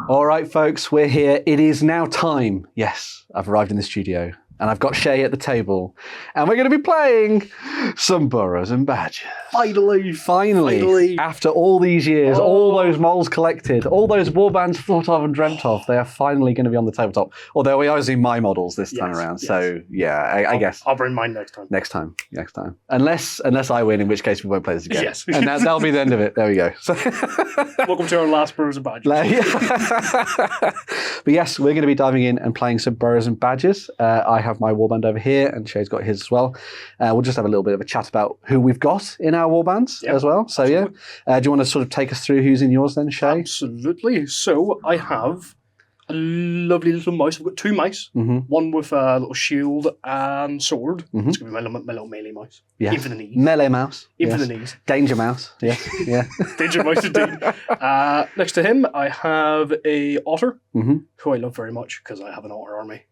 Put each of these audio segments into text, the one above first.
All right, folks, we're here. It is now time. Yes, I've arrived in the studio. And I've got Shay at the table. And we're going to be playing some Burrows and Badgers. Finally. After all these years, all those moles collected, all those warbands thought of and dreamt of, they are finally going to be on the tabletop. Although we are using my models this time around. Yes. So, yeah, I guess. I'll bring mine next time. Next time. Unless I win, in which case we won't play this again. Yes. And that'll be the end of it. There we go. So welcome to our last Burrows and Badgers. But yes, we're going to be diving in and playing some Burrows and Badgers. I have my warband over here, and Shay's got his as well. We'll just have a little bit of a chat about who we've got in our warbands as well. So absolutely. Do you want to sort of take us through who's in yours then, Shay? Absolutely. So I have a lovely little mouse. I've got two mice. One with a little shield and sword. It's going to be my little melee mouse. Yeah. In for the knees. Melee mouse. In for the knees. Danger mouse. Yeah. Yeah. Danger mouse indeed. Next to him, I have a otter, who I love very much because I have an otter army.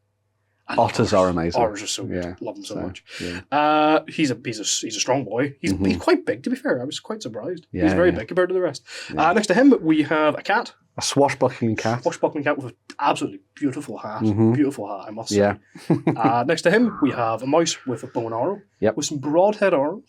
Otters are amazing. Otters are so good. Yeah. Love them so much. Yeah. He's a strong boy. He's quite big, to be fair. I was quite surprised. Yeah, he's very big compared to the rest. Yeah. Next to him, we have a cat. A swashbuckling cat. Swashbuckling cat with an absolutely beautiful hat. Beautiful hat, I must say. Yeah. Next to him, we have a mouse with a bow and arrow. With some broadhead arrows.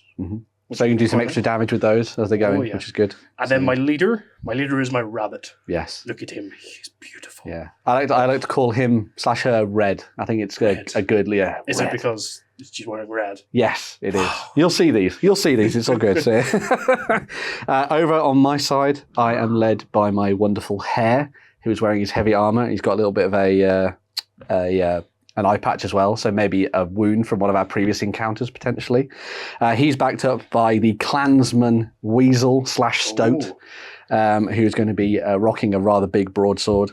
So you can do some extra damage with those as they go in, which is good. And then my leader is my rabbit. Yes. Look at him. He's beautiful. Yeah. I like to call him / her Red. I think it's a good, Is it because she's wearing red? Yes, it is. You'll see these. It's all good. So, over on my side, I am led by my wonderful Hare, who is wearing his heavy armor. He's got a little bit of an eye patch as well, so maybe a wound from one of our previous encounters, potentially. He's backed up by the clansman Weasel / Stoat, who's going to be rocking a rather big broadsword.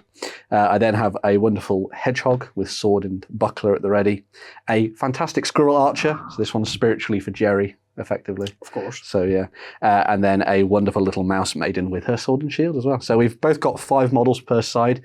I then have a wonderful hedgehog with sword and buckler at the ready. A fantastic squirrel archer, so this one's spiritually for Jerry, effectively. Of course. So, yeah. And then a wonderful little mouse maiden with her sword and shield as well. So we've both got 5 models per side.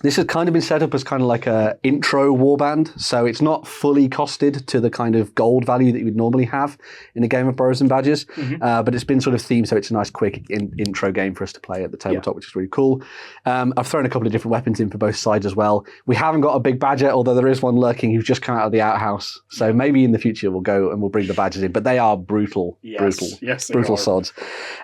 This has kind of been set up as kind of like a intro warband, so it's not fully costed to the kind of gold value that you would normally have in a game of Burrows and Badgers, but it's been sort of themed, so it's a nice quick intro game for us to play at the tabletop, which is really cool. I've thrown a couple of different weapons in for both sides as well. We haven't got a big badger, although there is one lurking who's just come out of the outhouse, so maybe in the future we'll go and we'll bring the badgers in, but they are brutal sods.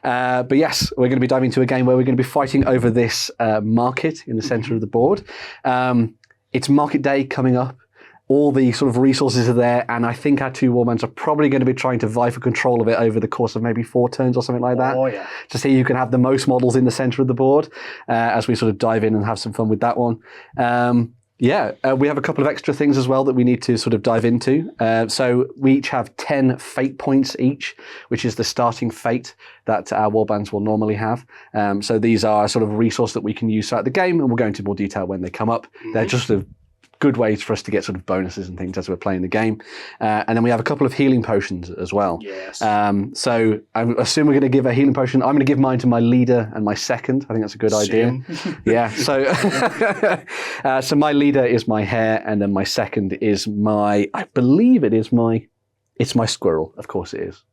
But yes, we're going to be diving into a game where we're going to be fighting over this market in the centre of the board. It's market day coming up. All the sort of resources are there, and I think our 2 warbands are probably going to be trying to vie for control of it over the course of maybe 4 turns or something like that. To see who can have the most models in the centre of the board as we sort of dive in and have some fun with that one. We have a couple of extra things as well that we need to sort of dive into. So we each have 10 fate points each, which is the starting fate that our warbands will normally have. So these are a sort of resource that we can use throughout the game, and we'll go into more detail when they come up. They're just a good ways for us to get sort of bonuses and things as we're playing the game. And then we have a couple of healing potions as well. Yes. So I assume we're going to give a healing potion. I'm going to give mine to my leader and my second. I think that's a good idea. Yeah. So, so my leader is my Hare, and then my second is it's my squirrel. Of course it is.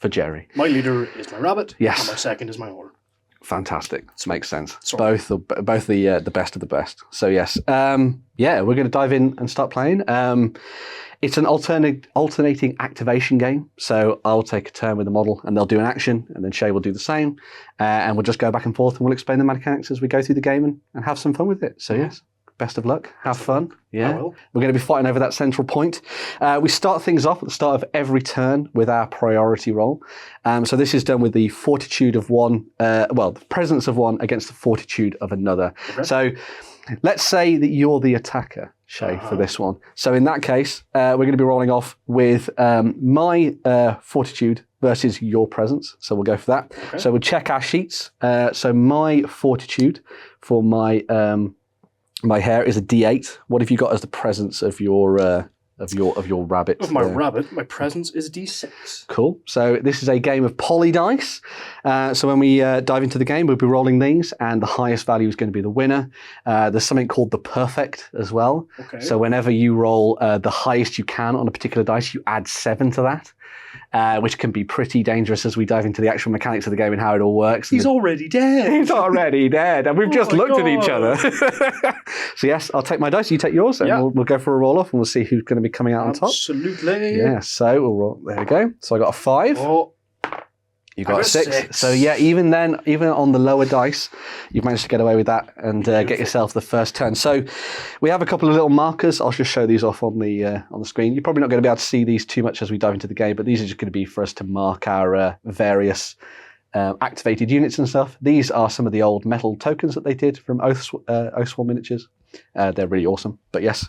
For Jerry. My leader is my rabbit. Yes. And my second is my otter. Fantastic. Makes sense. Sorry. Both the best of the best. So yes, we're going to dive in and start playing. It's an alternating activation game. So I'll take a turn with the model, and they'll do an action, and then Shay will do the same, and we'll just go back and forth, and we'll explain the mechanics as we go through the game and have some fun with it. So yes. Best of luck. Have fun. Yeah. We're going to be fighting over that central point. We start things off at the start of every turn with our priority roll. So this is done with the fortitude of one, the presence of one against the fortitude of another. Okay. So let's say that you're the attacker, Shay, for this one. So in that case, we're going to be rolling off with my fortitude versus your presence. So we'll go for that. Okay. So we'll check our sheets. So my fortitude for my Hare is a D8. What have you got as the presence of your rabbit? Of my rabbit, my presence is a D6. Cool. So this is a game of poly dice. So when we dive into the game, we'll be rolling these, and the highest value is going to be the winner. There's something called the perfect as well. Okay. So whenever you roll the highest you can on a particular dice, you add 7 to that. which can be pretty dangerous as we dive into the actual mechanics of the game and how it all works. He's already dead. He's already dead, and we've just looked at each God. other. So yes, I'll take my dice, you take yours, and we'll go for a roll-off, and we'll see who's going to be coming out on top. Absolutely. Yeah, so we'll roll. There we go. So I got a 5. Oh, You got a 6. So yeah, even then, even on the lower dice, you've managed to get away with that and get yourself the first turn. So we have a couple of little markers. I'll just show these off on the screen. You're probably not going to be able to see these too much as we dive into the game, but these are just going to be for us to mark our various activated units and stuff. These are some of the old metal tokens that they did from Oathsworn miniatures. They're really awesome. But yes,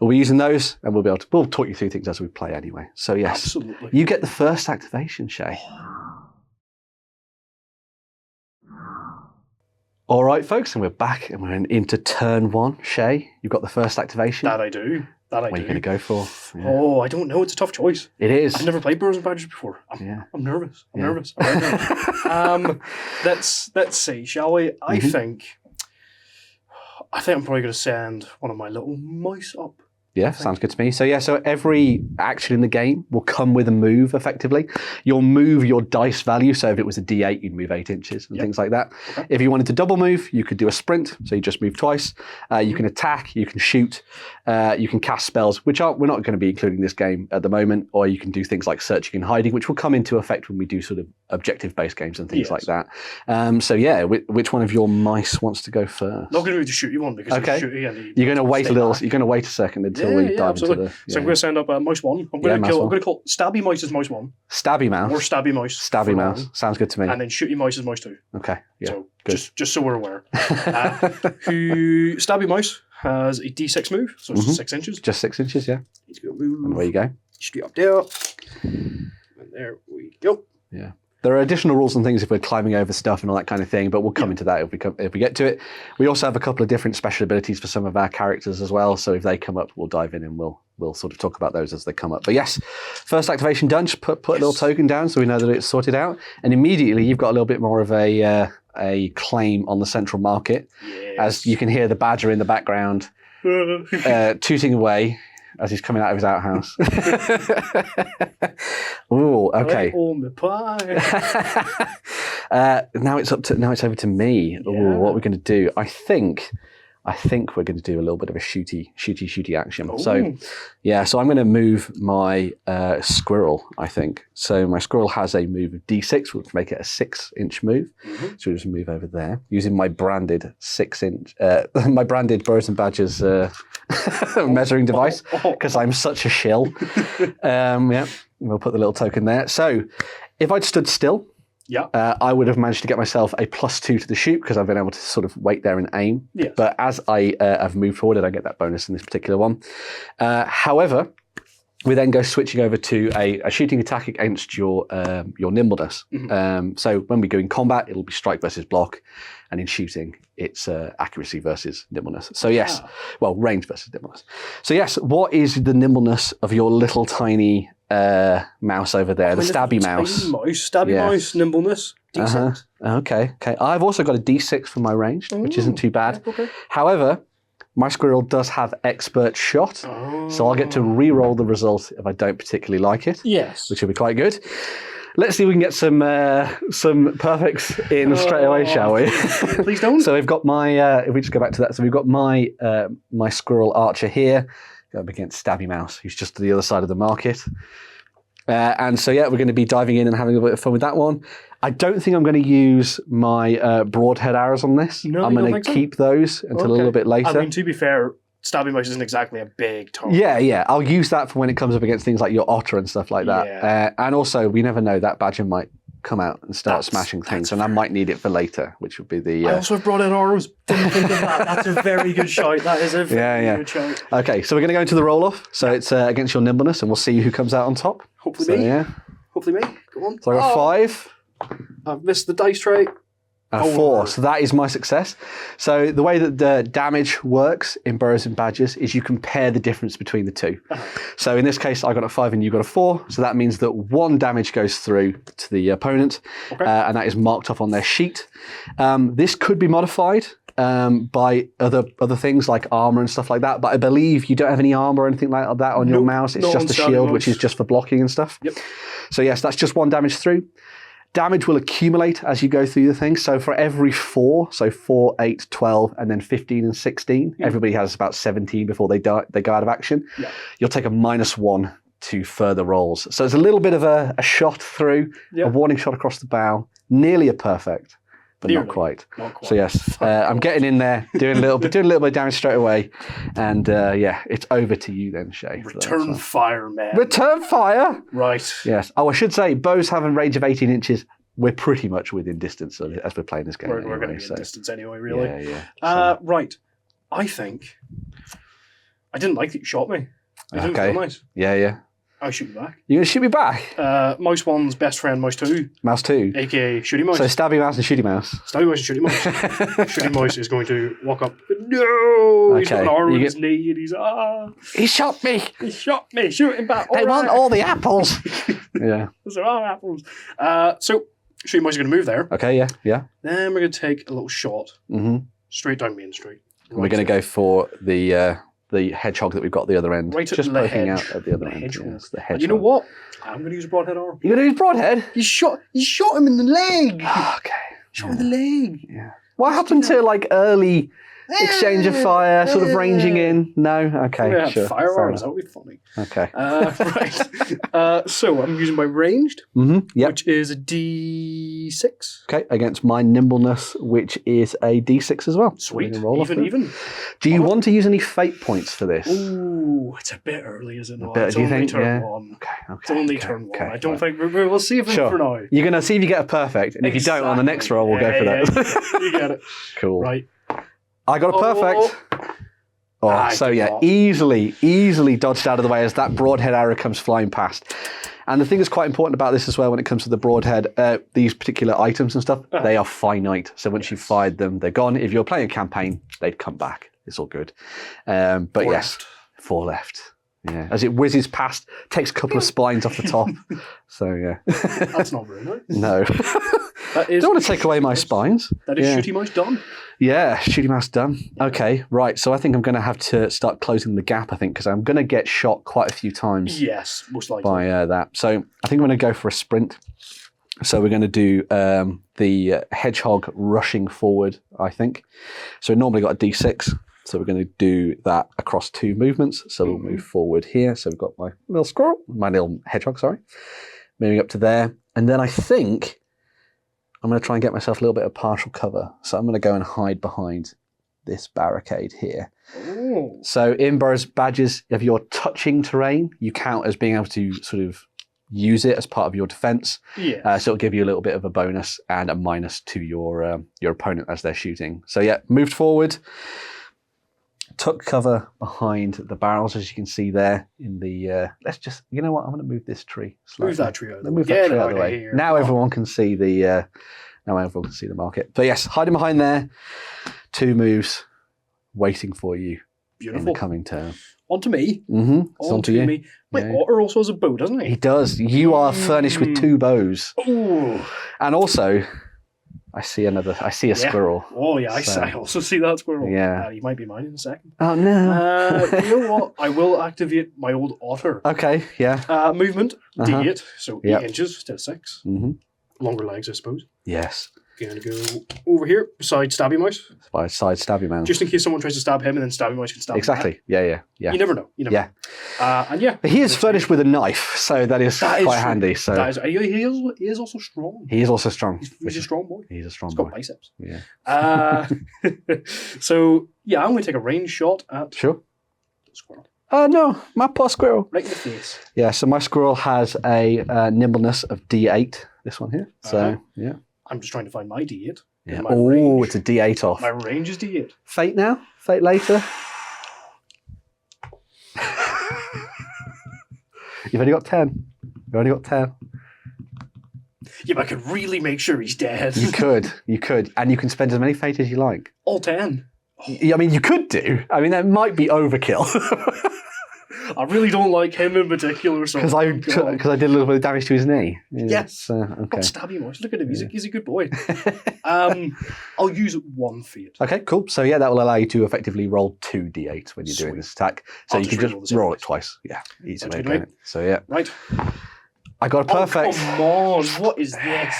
we'll be using those, and we'll talk you through things as we play anyway. So yes, absolutely. You get the first activation, Shay. All right, folks, and we're back, and we're into turn 1. Shay, you've got the first activation. That I do. What are you going to go for? Yeah. Oh, I don't know. It's a tough choice. It is. I've never played Burrows Badgers before. I'm nervous. I'm nervous. Let's see, shall we? I think I'm probably going to send one of my little mice up. Yeah, sounds good to me. So so every action in the game will come with a move, effectively. You'll move your dice value. So if it was a D8, you'd move 8 inches and things like that. Okay. If you wanted to double move, you could do a sprint. So you just move twice. You can attack, you can shoot, you can cast spells, which we're not going to be including this game at the moment. Or you can do things like searching and hiding, which will come into effect when we do sort of objective-based games and things like that. So yeah, which one of your mice wants to go first? Not going to do the shooty one because it's shooty and you're going to wait a little. You're going to wait a second until we dive into the. So I'm going to send up mouse 1. I'm going to call Stabby Mouse as mouse 1. Stabby Mouse. Or Stabby Mouse. Stabby Mouse. Sounds good to me. And then Shooty Mouse is mouse 2. Okay. Yeah. So good. just so we're aware. Stabby Mouse has a D6 move, so it's 6 inches. Just 6 inches, yeah. He's going to move. And away you go. Straight up there. And there we go. Yeah. There are additional rules and things if we're climbing over stuff and all that kind of thing, but we'll come into that if we get to it. We also have a couple of different special abilities for some of our characters as well, so if they come up, we'll dive in and we'll sort of talk about those as they come up. But yes, first activation done. Just put a little token down so we know that it's sorted out, and immediately you've got a little bit more of a claim on the central market, as you can hear the badger in the background tooting away as he's coming out of his outhouse. Ooh, okay. Now it's over to me. Yeah. Ooh, what we're going to do? I think we're going to do a little bit of a shooty action. Ooh. So I'm going to move my squirrel, I think. So my squirrel has a move of D6, which make it a 6-inch move. Mm-hmm. So we'll just move over there using my branded 6-inch, my branded Burrows and Badgers measuring device, because I'm such a shill. We'll put the little token there. So if I'd stood still, I would have managed to get myself a +2 to the shoot because I've been able to sort of wait there and aim. Yes. But as I have moved forward, I don't get that bonus in this particular one. However, we then go switching over to a shooting attack against your nimbleness. Mm-hmm. So when we go in combat, it'll be strike versus block, and in shooting, it's accuracy versus nimbleness. So yes, range versus nimbleness. So yes, what is the nimbleness of your little tiny mouse over there, the stabby mouse? Stabby mouse, nimbleness, D6. Okay. I've also got a D6 for my range, which isn't too bad. Okay. However, my squirrel does have expert shot, so I'll get to re-roll the result if I don't particularly like it. Yes, which will be quite good. Let's see if we can get some perfects in straight away, shall we? Please don't. So we've got my. If we just go back to that, so we've got my my squirrel archer here, going up against Stabby Mouse, who's just to the other side of the market. And so we're going to be diving in and having a bit of fun with that one. I don't think I'm going to use my broadhead arrows on this. No, I'm going to keep those until a little bit later. I mean, to be fair, Stabby Mouse isn't exactly a big target. Yeah. I'll use that for when it comes up against things like your otter and stuff like that. Yeah. And also, we never know, that badger might come out and start smashing things, and I might need it for later, which would be the... I also have brought in arrows. Didn't think of that. That's a very good shout. That is a very good shout. Okay, so we're going to go into the roll-off. So it's against your nimbleness, and we'll see who comes out on top. Hopefully me. Hopefully me. Go on. So I got 5. I've missed the dice tray. And a 4. So that is my success. So the way that the damage works in Burrows and Badgers is you compare the difference between the two. So in this case, I got a 5 and you got a 4. So that means that 1 damage goes through to the opponent, and that is marked off on their sheet. This could be modified by other things like armor and stuff like that. But I believe you don't have any armor or anything like that on your mouse. It's just a shield, which is just for blocking and stuff. Yep. So yes, that's just 1 damage through. Damage will accumulate as you go through the thing. So for every 4, so 4, 8, 12, and then 15 and 16, everybody has about 17 before they go out of action. Yeah. You'll take a -1 to further rolls. So it's a little bit of a shot through, a warning shot across the bow, nearly a perfect, but not quite. So yes, I'm getting in there, doing a little bit of damage straight away, and it's over to you then, Shay. Return fire, man. Return fire. Right. Yes. Oh, I should say, bows have a range of 18 inches. We're pretty much within distance as we're playing this game. We're going to be in distance anyway, really. Yeah. Right. I think I didn't like that you shot me. It didn't feel nice. Yeah. I'll shoot you back. You're going to shoot me back? Mouse 1's best friend, Mouse 2. Mouse 2. A.k.a. Shooty Mouse. So Stabby Mouse and Shooty Mouse. Stabby Mouse and Shooty Mouse. Shooty Mouse is going to walk up. No! He's got an arm on his knee and he's, He shot me! He shot me! Shoot him back! They want all the apples! Yeah. There are apples. So, Shooty Mouse is going to move there. Okay, yeah. Then we're going to take a little shot. Straight down Main Street. Right, we're going to go for the hedgehog that we've got at the other end. Right just at the poking hedge. out at the other end. Hedgehog. Yes, the hedgehog. And you know what? I'm going to use a broadhead arm. You're going to use broadhead? You shot him in the leg. Okay. Shot him in the leg. Yeah. What happened to like early exchange of fire, sort of ranging in? No? Okay, sure. Firearms, that would be funny. Okay. Right. So I'm using my ranged, which is a D6. Okay, against my nimbleness, which is a D6 as well. Sweet. Even. Do you want to use any fate points for this? Ooh, it's a bit early, is it not? Do you think? Turn 1. Okay. It's only turn 1. I don't think we'll see if for now. You're going to see if you get a perfect, and if you don't, on the next roll, we'll go for that. You get it. Cool. Right. I got a perfect. Easily dodged out of the way as that broadhead arrow comes flying past. And the thing that's quite important about this as well when it comes to the broadhead, these particular items and stuff, they are finite. So once you've fired them, they're gone. If you're playing a campaign, they'd come back. It's all good. But yes, 4 left. Yeah, as it whizzes past, takes a couple of spines off the top. So yeah, that's not very nice. No, don't want to take away my spines. That is Shooty Mouse done. Yeah, Shooty Mouse done. Okay, right. So I think I'm going to have to start closing the gap. I think because I'm going to get shot quite a few times. Yes, most likely by that. So I think I'm going to go for a sprint. So we're going to do the hedgehog rushing forward. I think. So we normally got a D6. So we're going to do that across 2 movements. So we'll move forward here. So we've got my little hedgehog, moving up to there. And then I think I'm going to try and get myself a little bit of partial cover. So I'm going to go and hide behind this barricade here. Ooh. So in Burrows Badgers, if you're touching terrain, you count as being able to sort of use it as part of your defense. Yeah. So it'll give you a little bit of a bonus and a minus to your opponent as they're shooting. So yeah, moved forward. Took cover behind the barrels, as you can see there in the... let's just... You know what? I'm going to move this tree slightly. Move that tree out of the way. Move that tree out of the way. Now everyone can see the... now everyone can see the market. But yes, hiding behind there. 2 moves waiting for you. Beautiful. In the coming turn. On to me. It's on to you. Me. Wait, Otter also has a bow, doesn't he? He does. You are furnished with 2 bows. Ooh. And also... I see a squirrel. Oh, yeah, I also see that squirrel. Yeah. You might be mine in a second. Oh, no. You know what? I will activate my old otter. Okay, yeah. Movement, D8, so 8 inches instead of 6. Longer legs, I suppose. Yes. Going to go over here beside Stabby Mouse. Beside Stabby Mouse. Just in case someone tries to stab him and then Stabby Mouse can stab him. Exactly. Yeah. You never know. And yeah. But he is furnished with a knife, so that is quite handy. So he is also strong. He is also strong. He's a strong boy. He's a strong He's boy. got biceps. Yeah. So yeah, I'm going to take a range shot at the squirrel. No, my poor squirrel. Right in the face. Yeah, so my squirrel has a nimbleness of D8, this one here. So, yeah. I'm just trying to find my D8. Yeah. Oh, it's a D8 off. My range is D8. Fate now? Fate later? You've only got 10. You've only got 10. Yeah, but I could really make sure he's dead. You could. And you can spend as many fate as you like. All 10. I mean, you could do. I mean, that might be overkill. I really don't like him in particular. Because I did a little bit of damage to his knee. Yes. Okay. Don't stab him much. Look at him. He's a good boy. I'll use 1 fate. Okay, cool. So yeah, that will allow you to effectively roll 2d8 when you're doing this attack. So you can just roll it twice. Yeah, easy way of doing it. So yeah. Right. I got a perfect. Oh, come on. What is this?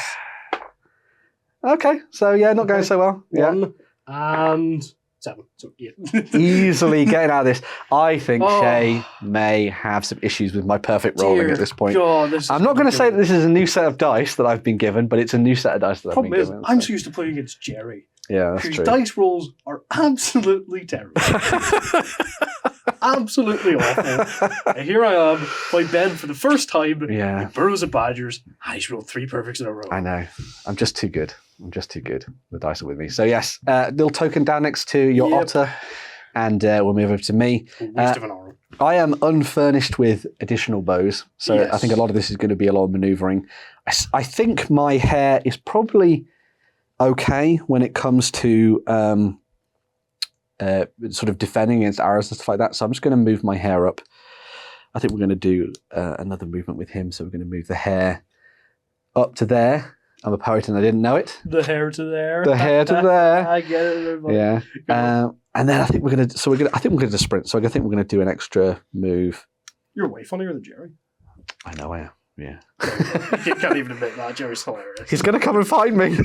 Okay, so yeah, not going so well. 1 and 7. So 8. Easily getting out of this. I think Shay may have some issues with my perfect rolling at this point. God, I'm not going to say that this is a new set of dice that I've been given, but it's a new set of dice that I've been given. I'm so used to playing against Jerry. Yeah, that's whose true. dice rolls are absolutely terrible. Absolutely awful. And here I am, playing Ben for the first time. Yeah. Burrows Badgers. I just rolled 3 perfects in a row. I know. I'm just too good. The dice are with me. So yes, little token down next to your otter, and we'll move over to me. Waste of an arrow. I am unfurnished with additional bows, so Yes. I think a lot of this is going to be a lot of manoeuvring. I think my hair is probably okay when it comes to sort of defending against arrows and stuff like that. So I'm just going to move my hair up. I think we're going to do another movement with him. So we're going to move the hair up to there. I'm a poet and I didn't know it. The hair to there. The hair to there. I get it. Everybody. Yeah. And then I think we're going to. So I think we're going to sprint. So I think we're going to do an extra move. You're way funnier than Jerry. I know I am. Yeah. You can't even admit that. Jerry's hilarious. He's going to come and find me.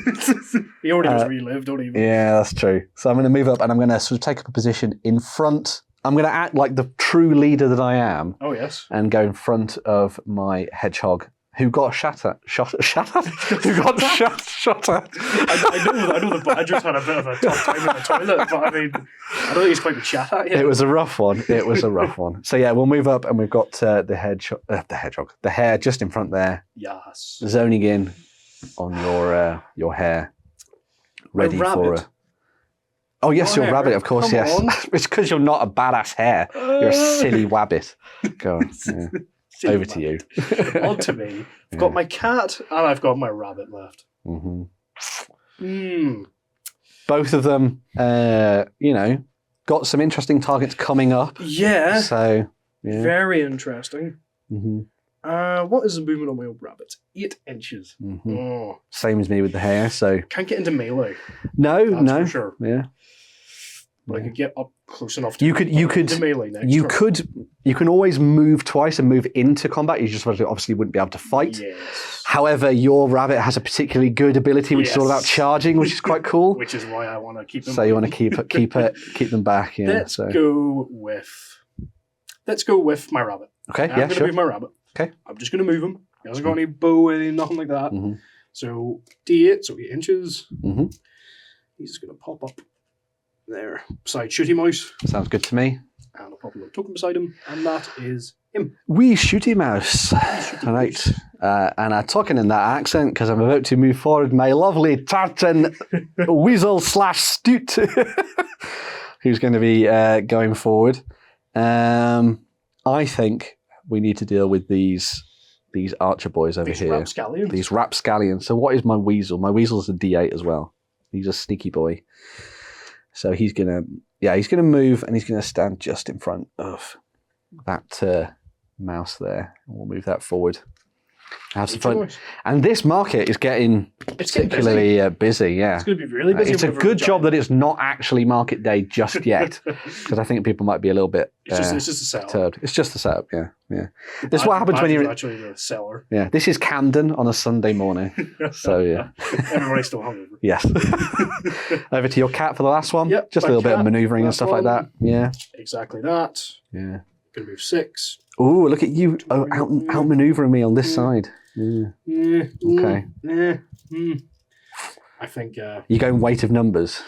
He already was relived, don't even. Yeah, that's true. So I'm going to move up and I'm going to sort of take up a position in front. I'm going to act like the true leader that I am. Oh, yes. And go in front of my hedgehog, who got shot at? Who got shot at? I know the Badgers had a bit of a tough time in the toilet, but I mean, I don't think he's quite been shot at yet. It was a rough one. So yeah, we'll move up and we've got the hair just in front there. Yes. Zoning in on your hair. Ready for a... Oh yes, your rabbit, of course, yes. It's because you're not a badass hare. You're a silly wabbit. Go on. Yeah. Over to you. On to me. I've got my cat and I've got my rabbit left. Both of them, got some interesting targets coming up. Yeah. So, yeah. Very interesting. What is the movement on my old rabbit? 8 inches. Oh. Same as me with the hair, so... Can't get into melee. No. For sure. Yeah. But I could get up close enough to into melee next. You can always move twice and move into combat. You just obviously wouldn't be able to fight. Yes. However, your rabbit has a particularly good ability, which is all about charging, which is quite cool. Which is why I want to keep them. So you want to keep them back. Yeah. Let's go with my rabbit. Okay. I'm going to move my rabbit. Okay. I'm just going to move him. He hasn't got any bow, nothing like that. So D8, so 8 inches. He's just going to pop up there beside Shooty Mouse. Sounds good to me. And I'll pop a little token beside him, and that is him. Wee Shooty Mouse. All right. And I'm talking in that accent because I'm about to move forward my lovely tartan weasel / stoot, who's going to be going forward. I think we need to deal with these archer boys over here. Rapscallions. These rapscallions. So what is my weasel? My weasel's a D8 as well. He's a sneaky boy. So he's gonna move and he's gonna stand just in front of that mouse there. We'll move that forward. Have some fun. And this market is getting particularly busy. Yeah, it's going to be really busy. It's a good job that it's not actually market day just yet, because I think people might be a little bit. It's just a setup. Perturbed. It's just a setup. Yeah. This is what happens when you're actually the seller. Yeah, this is Camden on a Sunday morning. So yeah, everybody's still hungry. Yes. Over to your cat for the last one. Yep, just a little bit of manoeuvring and stuff like that. Yeah. Exactly that. Yeah. Going to move 6. Oh, look at you outmaneuvering me on this side. Yeah. Okay. I think... You're going weight of numbers.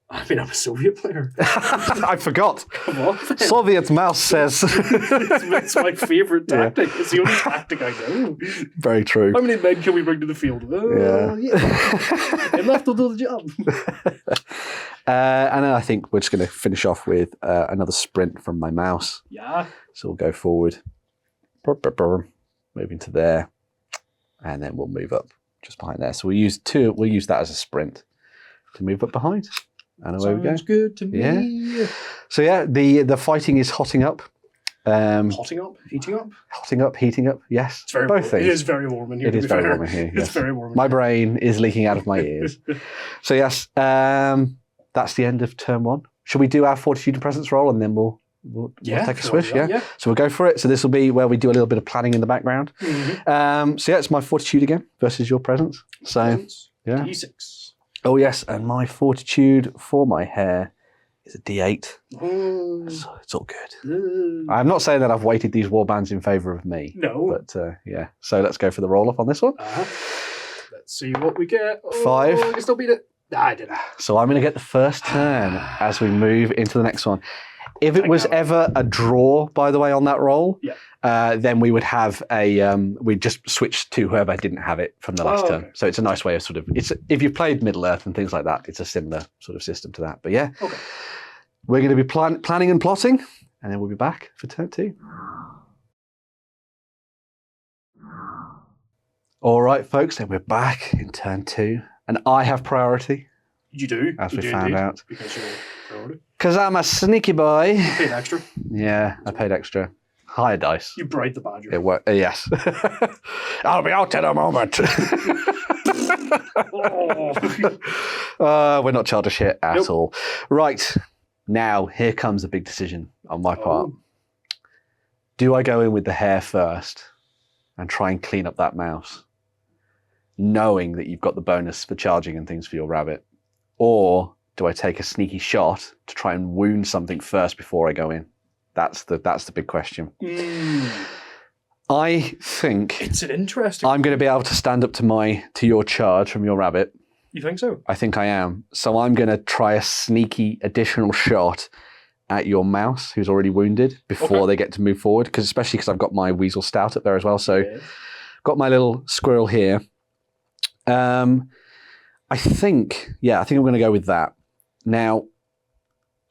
I mean, I'm a Soviet player. I forgot. Come on. Soviet mouse says. It's my favourite tactic. Yeah. It's the only tactic I know. Very true. How many men can we bring to the field? Yeah. Enough to do the job. And then I think we're just going to finish off with another sprint from my mouse. Yeah. So we'll go forward. Moving to there. and then we'll move up just behind there. So we'll use two. We'll use that as a sprint to move up behind. And away we go. Sounds good to me. Yeah. So yeah, the fighting is hotting up. Hotting up, heating up. Hotting up, heating up. Yes, It's very both warm. things. It is very warm in here. It is very warm in here. It's Yes. very warm. My brain is leaking out of my ears. So yes, that's the end of turn 1. Should we do our Fortitude and Presence roll, and then we'll take a swish? Yeah. So we'll go for it. So this will be where we do a little bit of planning in the background. Mm-hmm. So yeah, it's my Fortitude again versus your Presence. So yeah. D6. Oh yes, and my Fortitude for my hair is a D8. So it's all good. I'm not saying that I've weighted these warbands in favour of me. No. But yeah, so let's go for the roll-off on this one. Let's see what we get. 5. I can still beat it. Nah, I didn't. So I'm going to get the first turn as we move into the next one. If it was ever a draw, by the way, on that roll, then we would have we'd just switch to whoever didn't have it from the last turn. So it's a nice way of if you've played Middle Earth and things like that, it's a similar sort of system to that. But yeah, we're going to be planning and plotting, and then we'll be back for turn 2. All right, folks, then we're back in turn 2, and I have priority. You do. As we found out. Because you're priority. Because I'm a sneaky boy. You paid extra. Yeah, I paid extra. Higher dice. You bribed the badger. It worked. Yes. I'll be out in a moment. We're not charged a shit at all. Right. Now, here comes a big decision on my part. Do I go in with the hare first and try and clean up that mouse, knowing that you've got the bonus for charging and things for your rabbit? Or do I take a sneaky shot to try and wound something first before I go in? That's the big question. I think it's an interesting. I'm going to be able to stand up to your charge from your rabbit. You think so? I think I am. So I'm going to try a sneaky additional shot at your mouse who's already wounded before they get to move forward. Especially because I've got my weasel stout up there as well. So got my little squirrel here. I think I'm going to go with that. Now,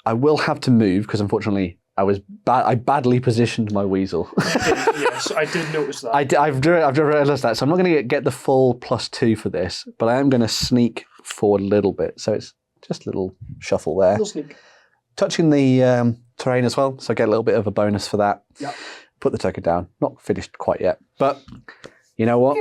I will have to move because unfortunately I badly positioned my weasel. Yes, I did notice that. I've realised that. So I'm not going to get the full +2 for this, but I am going to sneak forward a little bit. So it's just a little shuffle there. Little sneak. Touching the terrain as well, so I get a little bit of a bonus for that. Yep. Put the token down. Not finished quite yet. But you know what?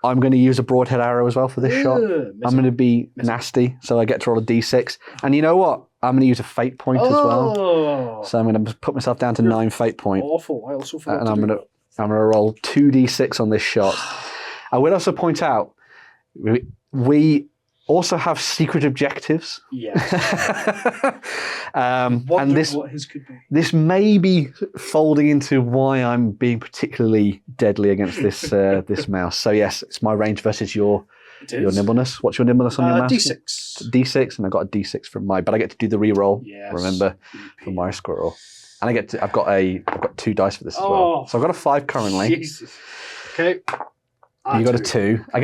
I'm going to use a broadhead arrow as well for this shot. I'm going to be nasty, so I get to roll a d6. And you know what? I'm going to use a fate point as well. So I'm going to put myself down to 9 fate point. Awful. I also forgot and I'm going to roll 2d6 on this shot. I will also point out, we also have secret objectives. Yes. And what his could be. This may be folding into why I'm being particularly deadly against this this mouse. So yes, it's my range versus your nimbleness. What's your nimbleness on your mouse? D6. D6, and I got a D6 from but I get to do the reroll. Yes. Remember, for my squirrel, and I've got 2 dice for this as well. So I've got a 5 currently. Jesus. Okay. You got a 2. I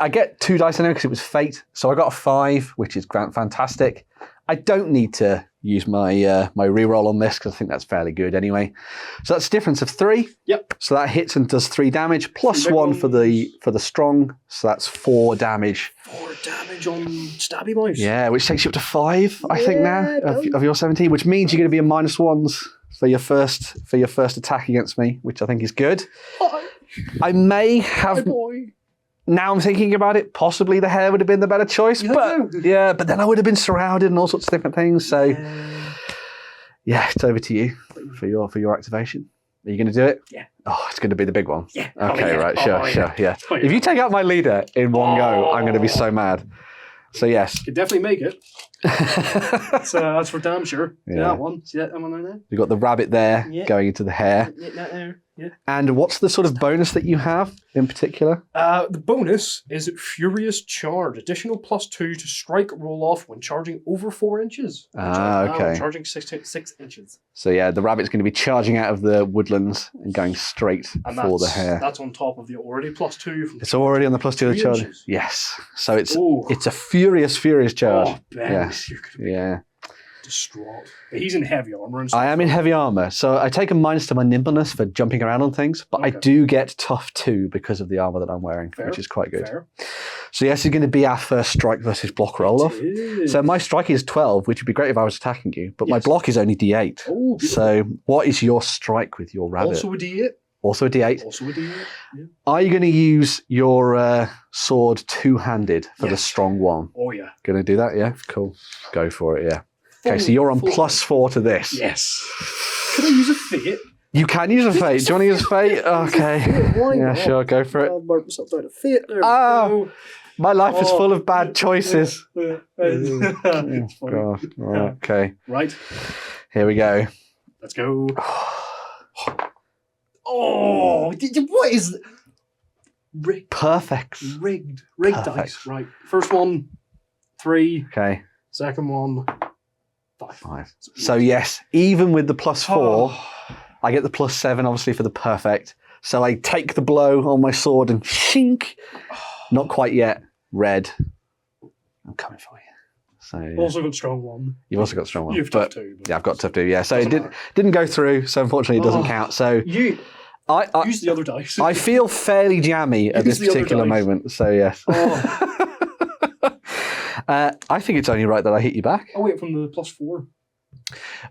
get 2 dice in there because it was fate. So I got a 5, which is fantastic. I don't need to use my my reroll on this because I think that's fairly good anyway. So that's a difference of 3. Yep. So that hits and does 3 damage plus 1 for the strong. So that's 4 damage. 4 damage on stabby mouse. Yeah, which takes you up to 5, I think now of your 17, which means you're going to be in -1s for your first attack against me, which I think is good. I may have. Now I'm thinking about it. Possibly the hare would have been the better choice, but then I would have been surrounded and all sorts of different things. So, yeah, it's over to you for your activation. Are you going to do it? Yeah. Oh, it's going to be the big one. Yeah. Okay, right. Sure. Yeah. Oh, yeah. If you take out my leader in one go, I'm going to be so mad. So yes, you could definitely make it. That's for damn sure. Yeah. That one. See that one there? You've got the rabbit there going into the hare. Yeah. And what's the sort of bonus that you have in particular? The bonus is Furious Charge. Additional +2 to strike roll off when charging over 4 inches. Okay. Charging 6 inches. So yeah, the rabbit's going to be charging out of the woodlands and going straight for the hare. That's on top of the already +2. From it's already on the +2 of the charge. Yes. So it's a furious charge. Oh, Ben, yeah. distraught. But he's in heavy armor and stuff. I am in heavy armor, so I take a minus to my nimbleness for jumping around on things, but I do get tough 2 because of the armor that I'm wearing, which is quite good. Fair. So yes, it's going to be our first strike versus block roll-off. So my strike is 12, which would be great if I was attacking you, but my block is only D8. Oh, so what is your strike with your rabbit? Also a D8. Also a D8. Also a D8. Yeah. Are you going to use your sword two-handed for the strong one? Oh, yeah. Going to do that? Yeah? Cool. Go for it, yeah. Okay, so you're on +4 to this. Yes. Can I use a fate? You can use a fate. Do you want to use a fate? Okay. Why sure, go for it. I'll mark myself down a fate. Oh, my life is full of bad choices. It's funny. God. Right, okay. Right. Here we go. Let's go. Oh, what is rigged? Perfect. Rigged Perfect. dice. Right. First one, 3. Okay. Second one, 5. 5. So yes, even with the +4, I get the +7 obviously for the perfect. So I take the blow on my sword and shink. Not quite yet. Red. I'm coming for you. So yeah. Also got strong 1. You've also got strong 1. You've tough 2. Yeah, I've got tough 2. Yeah. So it didn't go through. So unfortunately, it doesn't count. So I use the other dice. I feel fairly jammy at this particular moment. So yes. I think it's only right that I hit you back. Oh wait, from the +4.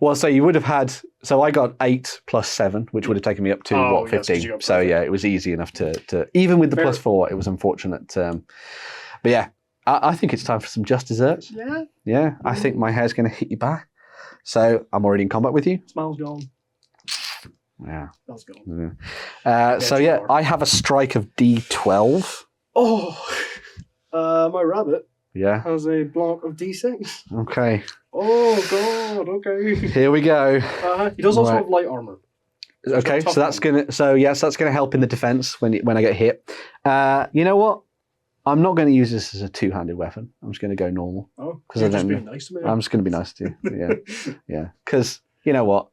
Well, so you would have had. So I got 8 + 7, which would have taken me up to 15. So yeah, it was easy enough to even with the +4, it was unfortunate. But yeah, I think it's time for some just desserts. Yeah. Yeah, I think my hair's going to hit you back. So I'm already in combat with you. Smile's gone. Yeah. Smile's gone. So yeah, I have a strike of D12. Oh, my rabbit Yeah. has a block of D6. Okay. Oh God. Okay. Here we go. He does also have light armor. Okay, so that's gonna. So yes, that's gonna help in the defense when I get hit. You know what? I'm not going to use this as a two-handed weapon. I'm just going to go normal. Oh, because I'm just being nice to me. I'm just going to be nice to you. Yeah, yeah. Because you know what?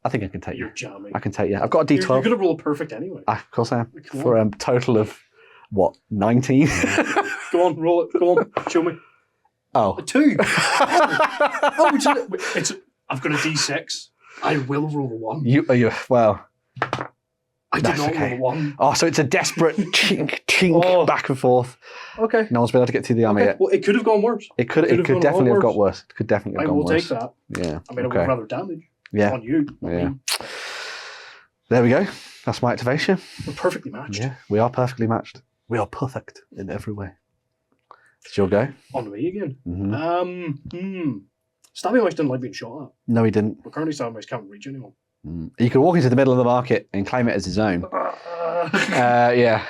I think I can take you. You're jamming. I can take you. I've got a D12. You're going to roll perfect anyway. Of course I am. For a total of what? 19. Go on, roll it. Go on, show me. Oh. A 2. I've got a D6. I will roll a 1. Well. I did not roll a 1. Oh, so it's a desperate chink back and forth. Okay. No one's been able to get through the armor yet. Well, it could have gone worse. It could definitely have got worse. It could definitely have gone worse. I will take that. Yeah. I mean, I would rather damage. Yeah. On you. Yeah. There we go. That's my activation. We're perfectly matched. Yeah, we are perfectly matched. We are perfect in every way. It's your go. On me again. Mm-hmm. Stabby Mice didn't like being shot at. No, he didn't. But currently Stabby Mice can't reach anyone. You could walk into the middle of the market and claim it as his own. Yeah.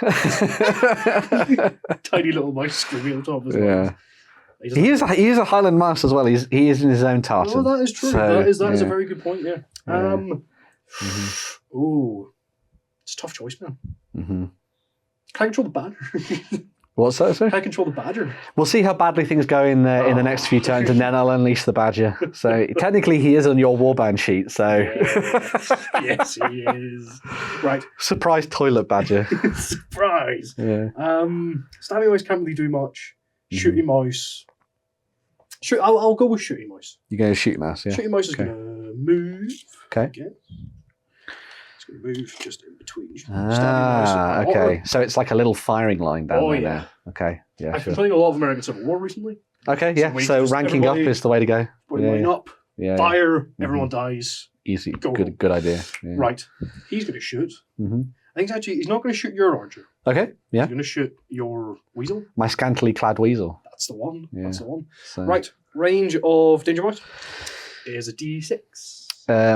Tiny little mouse screaming on top as well. Yeah. He is a Highland mouse as well. He is in his own tartan. Oh, that is true. So, that is a very good point. Yeah. Ooh, it's a tough choice, man. Mm-hmm. Can I control the badger? What's that, sir? Can I control the badger? We'll see how badly things go in the next few turns, and then I'll unleash the badger. So technically, he is on your warband sheet. So yes, he is. Right. Surprise toilet badger. Surprise. Yeah. Stabby Mouse can't really do much. Shooty Mouse. I'll go with Shooty Mouse. You're going to shoot mouse, yeah? Shooty Mouse is going to move. Okay. It's going to move just in between. Okay. So it's like a little firing line down there. Now. Okay. Yeah. I've been playing a lot of American Civil War recently. Okay. Yeah. So ranking up is the way to go. Line up. Yeah. Fire. Everyone dies. Easy. Good idea. Yeah. Right. He's going to shoot. I think actually he's not going to shoot your archer. Okay. Yeah. He's going to shoot your weasel. My scantily clad weasel. That's the one. Yeah. That's the one. So. Right. Range of Danger Mouse is a D6.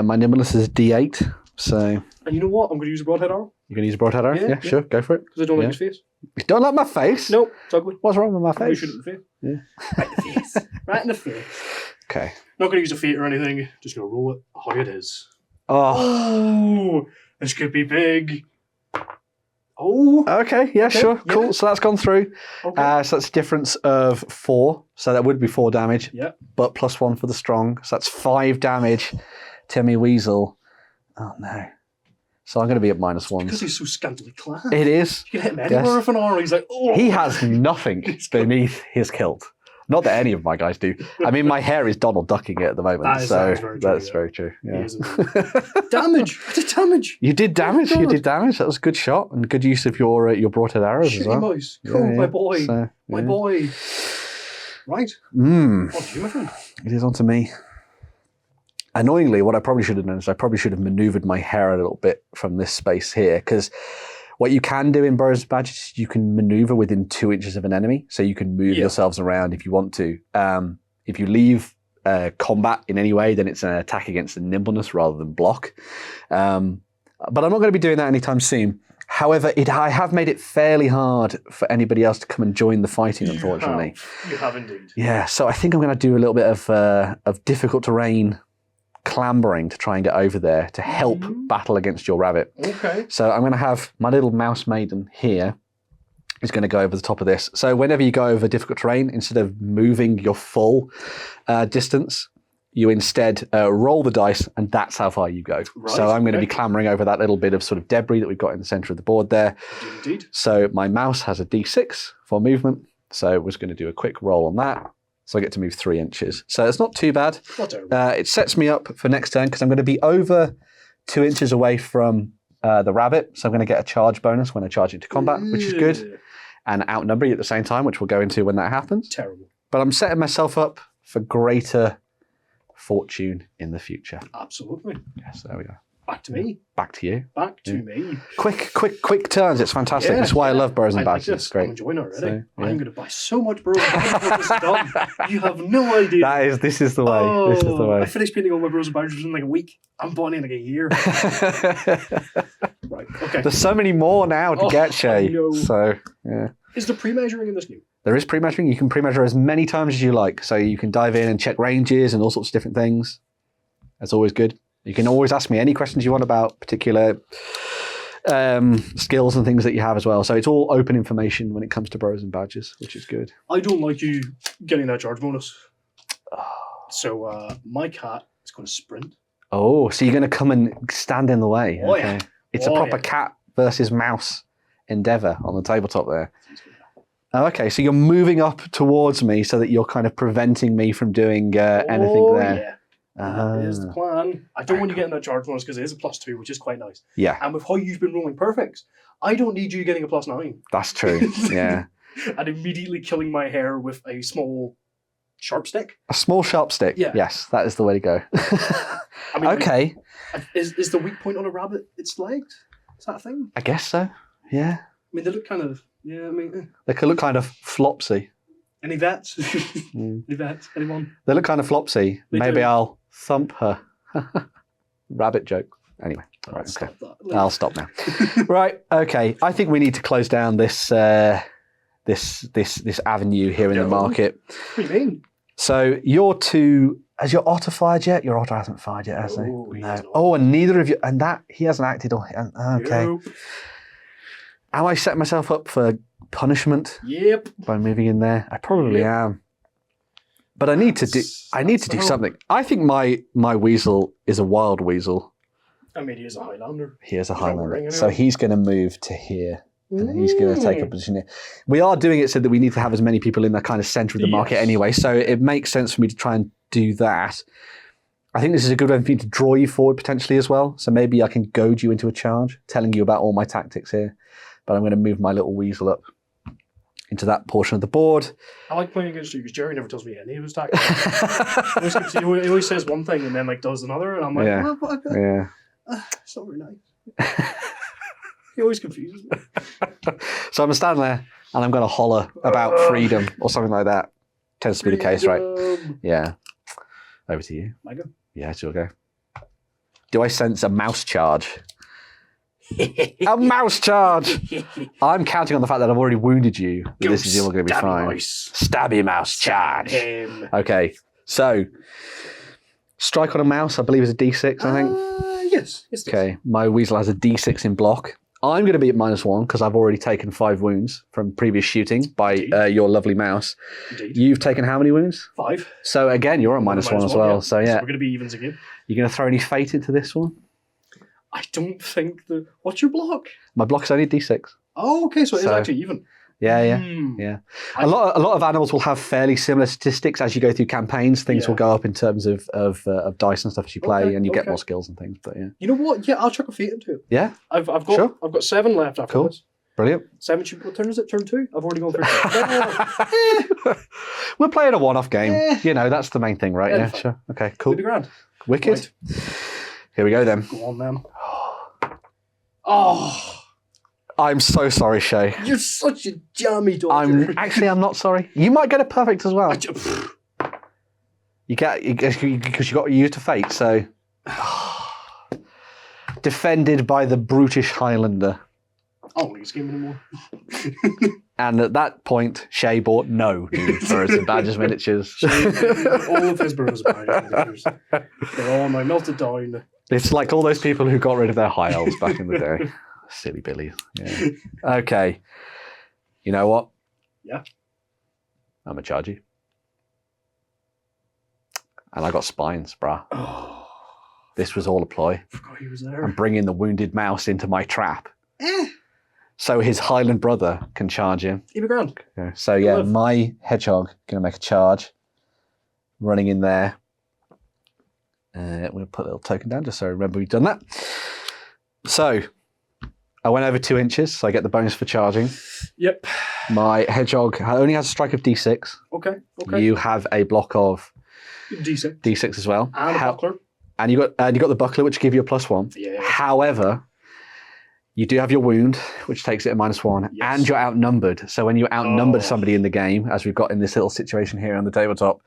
My nimbleness is D8. So. And you know what? I'm going to use a broadhead arrow. You're going to use a broadhead arrow? Yeah, sure. Go for it. Because I don't like his face. You don't like my face? Nope. It's ugly. What's wrong with my face? You shouldn't the face. Yeah. Right in the face. Right in the face. Okay. Not going to use a fate or anything. Just going to roll it how it is. Oh. This could be big. Oh. Okay. Yeah, sure. Cool. Yeah. So that's gone through. Okay. So that's a difference of 4. So that would be 4 damage. Yeah. But +1 for the strong. So that's 5 damage to me weasel. Oh, no. So I'm going to be at -1s. Because he's so scantily clad. It is. You can hit him anywhere with an arrow. He's like, oh. He has nothing beneath his kilt. Not that any of my guys do. I mean, my hair is Donald ducking it at the moment, That is very true, that's yeah. very true. Yeah. Damage! I did damage! You did damage. Oh, You God. did damage. That was a good shot and good use of your broadhead arrows as Shitty well. mouse. Cool, Yeah, my boy. So, My yeah. boy. Right. Mm, On to you, my friend. it is on to me. Annoyingly, what I probably should have done is I probably should have maneuvered my hair a little bit from this space here, because what you can do in Burrows Badgers, you can maneuver within 2 inches of an enemy, so you can move yourselves around if you want to. If you leave combat in any way, then it's an attack against the nimbleness rather than block. But I'm not going to be doing that anytime soon. However, I have made it fairly hard for anybody else to come and join the fighting, unfortunately. You have indeed. Yeah, so I think I'm going to do a little bit of difficult terrain clambering to try and get over there to help battle against your rabbit. Okay. So I'm going to have my little mouse maiden here is going to go over the top of this. So whenever you go over difficult terrain, instead of moving your full distance, you instead roll the dice, and that's how far you go. Right, so I'm going to okay. be clambering over that little bit of sort of debris that we've got in the centre of the board there. Indeed. So my mouse has a d6 for movement. So we're just going to do a quick roll on that. So I get to move 3 inches. So it's not too bad. Not terrible. It sets me up for next turn because I'm going to be over 2 inches away from the rabbit. So I'm going to get a charge bonus when I charge into combat, which is good. And outnumber you at the same time, which we'll go into when that happens. Terrible. But I'm setting myself up for greater fortune in the future. Absolutely. Yes, there we go. Back to me. Back to you. Back to me. Quick turns. It's fantastic. Yeah, That's why I love Burrows and I like Badgers. this. It's great. I'm enjoying it already. So, yeah. I'm going to buy so much Burrows Badgers when this is done. You have no idea. This is the way. This is the way. I finished painting all my Burrows Badgers in like a week. I'm buying in like a year. Right. Okay. There's so many more now to get, Shay. I know. So, yeah. Is the pre-measuring in this new? There is pre-measuring. You can pre-measure as many times as you like. So you can dive in and check ranges and all sorts of different things. That's always good. You can always ask me any questions you want about particular skills and things that you have as well. So it's all open information when it comes to Burrows and Badgers, which is good. I don't like you getting that charge bonus. So my cat is going to sprint. Oh, so you're going to come and stand in the way. Oh, yeah. It's a proper cat versus mouse endeavour on the tabletop there. Oh, okay, so you're moving up towards me so that you're kind of preventing me from doing anything there. Yeah. That is the plan. I don't want you getting that charge bonus because it is a +2, which is quite nice. Yeah, And with how you've been rolling perfects, I don't need you getting a +9. that's true. Yeah. And immediately killing my hair with a small sharp stick. A small sharp stick. Yeah. Yes, that is the way to go. I mean, Okay. Is the weak point on a rabbit its legs? Is that a thing? I guess so. Yeah. I mean, they look kind of, yeah, I mean, They could look kind of flopsy. any vets? Mm. Any vets? Anyone? They look kind of flopsy. They Maybe do. I'll thump her. Rabbit joke. Anyway, all right, okay. Stop that. I'll stop now. Right, okay. I think we need to close down this this avenue here in the No. market. What do you mean? So your two, has your otter fired yet? Your otter hasn't fired yet, has he? No, he has not. Oh, and neither of you, and that he hasn't acted. Okay. Nope. Am I setting myself up for punishment Yep. by moving in there? I probably am. But I need to do. I need to do That's the something. I think my weasel is a wild weasel. I mean, he is a Highlander. He is a He's not Highlander, worrying so anyone. he's going to move to here. And he's going to take a position here. We are doing it so that we need to have as many people in the kind of centre of the market Yes. anyway, so it makes sense for me to try and do that. I think this is a good way for me to draw you forward potentially as well, so maybe I can goad you into a charge, telling you about all my tactics here. But I'm going to move my little weasel up into that portion of the board. I like playing against you because Jerry never tells me any of his tactics. He always says one thing and then like does another, and I'm like, Yeah. Yeah. it's not very nice. He always confuses me. So I'm going to stand there and I'm going to holler about freedom or something like that. Tends to be the case, right? Yeah. Over to you. My go. Yeah, it's your go. Do I sense a mouse charge? A mouse charge! I'm counting on the fact that I've already wounded you. That this is all going to be fine. Stabby mouse charge. Him. Okay, so strike on a mouse, I believe, is a d6, I think. Yes. Yes. Okay, my weasel has a d6 in block. I'm going to be at -1 because I've already taken 5 wounds from previous shooting by your lovely mouse. Indeed. You've taken how many wounds? 5. So again, you're at -1 as well. So yeah, we're going to be evens again. you're going to throw any fate into this one? I don't think the. What's your block? My block's only d6. Oh, okay, so it is So- actually even. Yeah. A lot of animals will have fairly similar statistics as you go through campaigns. Things will go up in terms of dice and stuff as you play, and you get more skills and things. But yeah. You know what? Yeah, I'll chuck a fate into it. Yeah. I've got 7 left after this. Brilliant. 7 should what turn is it? Turn 2? I've already gone through. We're playing a one-off game. You know, that's the main thing, right? Yeah, sure. Okay, cool. Grand. Wicked. Right. Here we go then. Go on then. Oh. I'm so sorry, Shay. You're such a jammy dog. I'm not sorry. You might get a perfect as well. You get because you got used to fate, so defended by the brutish Highlander. Oh, he's giving him more. And at that point, Shay bought no new Burrows and Badgers miniatures. All of his Burrows and Badgers miniatures. They're all now melted down. It's like all those people who got rid of their high elves back in the day. Silly Billy. Yeah. Okay. You know what? Yeah. I'm going to charge you. And I got spines, brah. Oh. This was all a ploy. I forgot he was there. I'm bringing the wounded mouse into my trap. So his Highland brother can charge him. He'll be grand. Okay. So yeah, my hedgehog going to make a charge. Running in there. We'll put a little token down just so I remember we've done that. So I went over 2 inches, so I get the bonus for charging. Yep. My hedgehog only has a strike of D6. Okay. You have a block of D6. D6 as well. And a buckler. And you got the buckler, which give you a +1. Yeah. However, you do have your wound, which takes it a -1, and you're outnumbered. So when you outnumbered somebody in the game, as we've got in this little situation here on the tabletop,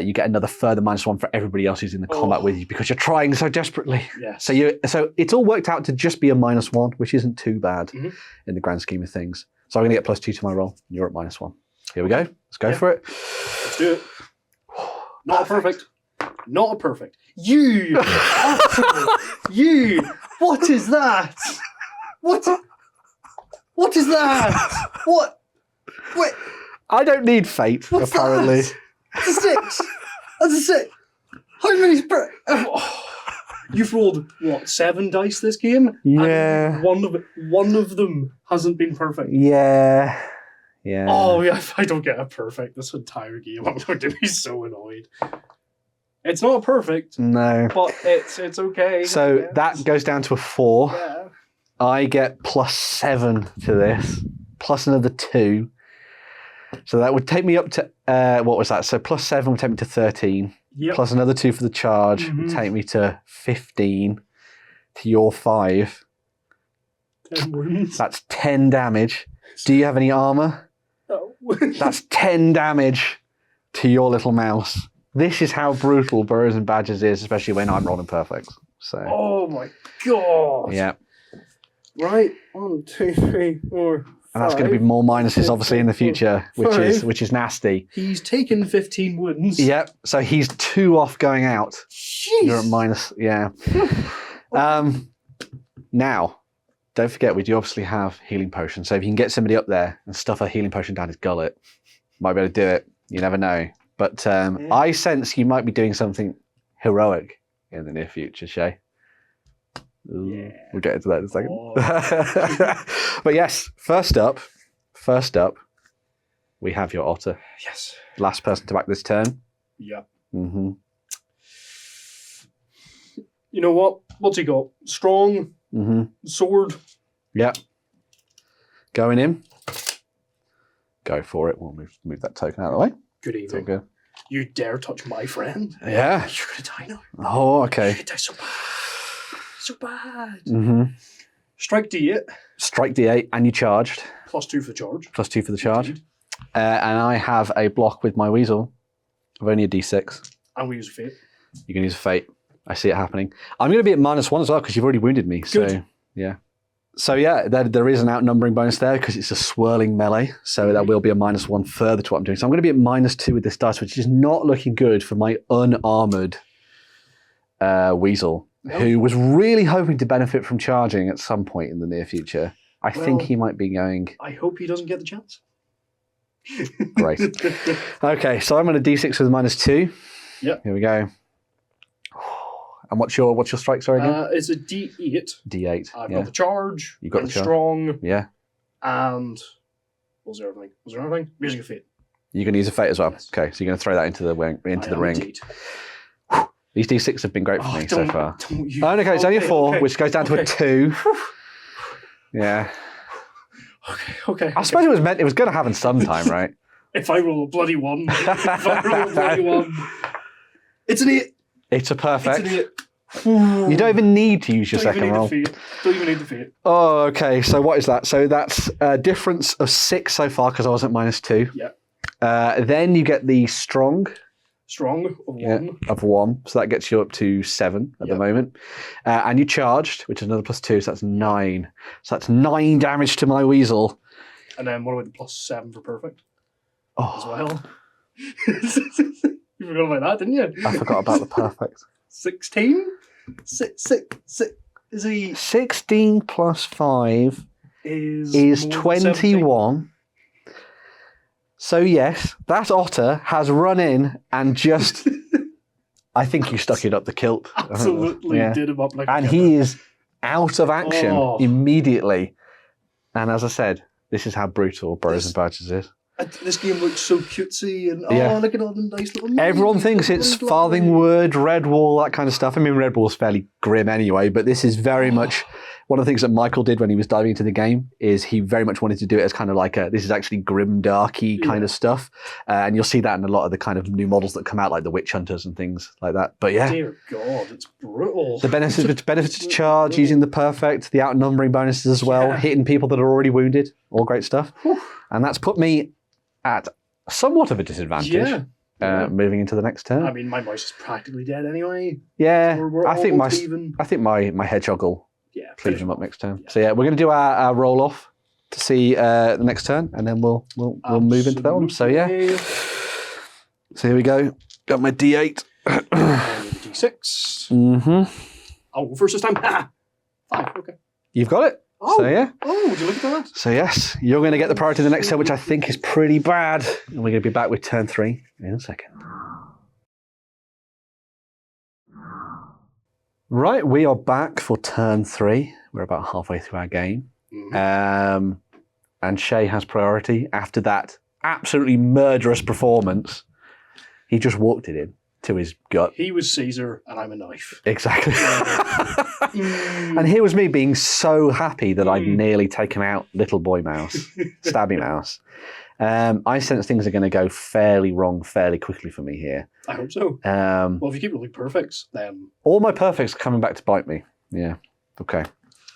you get another further -1 for everybody else who's in the combat with you because you're trying so desperately. Yes. So it's all worked out to just be a -1, which isn't too bad in the grand scheme of things. So I'm going to get +2 to my roll. And you're at -1. Here we go. Let's go for it. Let's do it. Not a perfect. Not a perfect. You! You! What is that? What is that? What? Wait. I don't need fate, apparently. That's a 6. That's a 6. How many... You've rolled, what, 7 dice this game? Yeah. And one of them hasn't been perfect. Yeah. Yeah. Oh, yeah, if I don't get a perfect this entire game, I'm going to be so annoyed. It's not perfect. No. But it's okay. So that goes down to a 4. Yeah. I get +7 to this, plus another 2. So that would take me up to, what was that? So +7 would take me to 13. Yep. Plus another 2 for the charge would take me to 15. To your 5. 10 wounds. That's 10 damage. Do you have any armor? No. That's 10 damage to your little mouse. This is how brutal Burrows and Badgers is, especially when I'm rolling perfects. So. Oh my god. Yeah. Right. 1, 2, 3, 4, 5. And that's going to be more minuses, obviously, in the future, which is nasty. He's taken 15 wounds. Yep. So he's 2 off going out. Jeez. You're at minus. Yeah. Now, don't forget we do obviously have healing potions. So if you can get somebody up there and stuff a healing potion down his gullet, might be able to do it. You never know. But I sense you might be doing something heroic in the near future, Shay. Ooh, we'll get into that in a second. Oh. But yes, first up, we have your otter. Yes. Last person to act this turn. Yeah. Mm-hmm. You know what? What's he got? Strong. Sword. Yep. Going in. Go for it. We'll move that token out of the way. Good evening. Good. You dare touch my friend? Yeah. You're going to die now. Oh, okay. You're going to die so bad. So bad. Strike D8. Strike D8, and you charged. +2 for the charge. +2 for the charge. And I have a block with my weasel of only a D6. And we use a fate. You can use a fate. I see it happening. I'm going to be at -1 as well because you've already wounded me. Good. So, yeah. So, yeah, there is an outnumbering bonus there because it's a swirling melee. So that will be a -1 further to what I'm doing. So I'm going to be at -2 with this dice, which is not looking good for my unarmored weasel, who was really hoping to benefit from charging at some point in the near future. I think he might be going... I hope he doesn't get the chance. Great. Okay, so I'm on a D6 with -2. Yep. Here we go. And what's your strike, sorry, again? It's a D8. D8. I've got the charge. You've got the charge. Strong. Yeah. And Was there anything? Was there anything? Music of Fate. You're going to use a fate as well? Yes. Okay, so you're going to throw that into the ring. Indeed. These D6 have been great for me so far. Okay, it's only a 4, which goes down to a 2. Yeah. Okay. I suppose it was going to happen sometime, right? If I roll a bloody 1. It's an 8. It's a perfect. It's an 8. You don't even need to use your second roll. Don't even need the feat. Oh, okay. So what is that? So that's a difference of 6 so far because I was at -2. Yeah. Then you get the strong. Strong of 1. Yeah, of 1. So that gets you up to 7 at the moment. And you charged, which is another +2, so that's 9. So that's 9 damage to my weasel. And then what about the +7 for perfect? Oh. As well. You forgot about that, didn't you? I forgot about the perfect. 16? Is he 16 plus 5 is 21. So yes, that otter has run in and just I think you stuck it up the kilt. Absolutely did him up like and he is out of action immediately. And as I said, this is how brutal Burrows Badgers is. This game looks so cutesy and look at all the nice little... Everyone thinks it's Farthingwood, Redwall, that kind of stuff. I mean, Redwall's fairly grim anyway, but this is very much... One of the things that Michael did when he was diving into the game is he very much wanted to do it as kind of like this is actually grim, darky kind of stuff. And you'll see that in a lot of the kind of new models that come out, like the Witch Hunters and things like that. But yeah. Dear God, it's brutal. The benefits to charge, using the perfect, the outnumbering bonuses as well, hitting people that are already wounded, all great stuff. Whew. And that's put me at somewhat of a disadvantage. Moving into the next turn. I mean, my mouse is practically dead anyway. Yeah, So we're I think even. my hedgehog will cleave him up next turn. Yeah. So yeah, we're going to do our roll off to see the next turn, and then we'll move into that one. So yeah. So here we go. Got my D8. D6. Mm-hmm. I'll go first this time. 5. Okay. You've got it. Oh. So yeah. Oh, would you look at that? So yes, you're going to get the priority the next turn, which I think is pretty bad. And we're going to be back with turn 3 in a second. Right, we are back for turn 3. We're about halfway through our game. Mm-hmm. And Shay has priority. After that absolutely murderous performance, he just walked it in to his gut. He was Caesar and I'm a knife. Exactly. And here was me being so happy that I'd nearly taken out Little Boy Mouse, Stabby Mouse. I sense things are going to go fairly wrong fairly quickly for me here. I hope so. Well, if you keep rolling perfects, then... All my perfects are coming back to bite me. Yeah. Okay.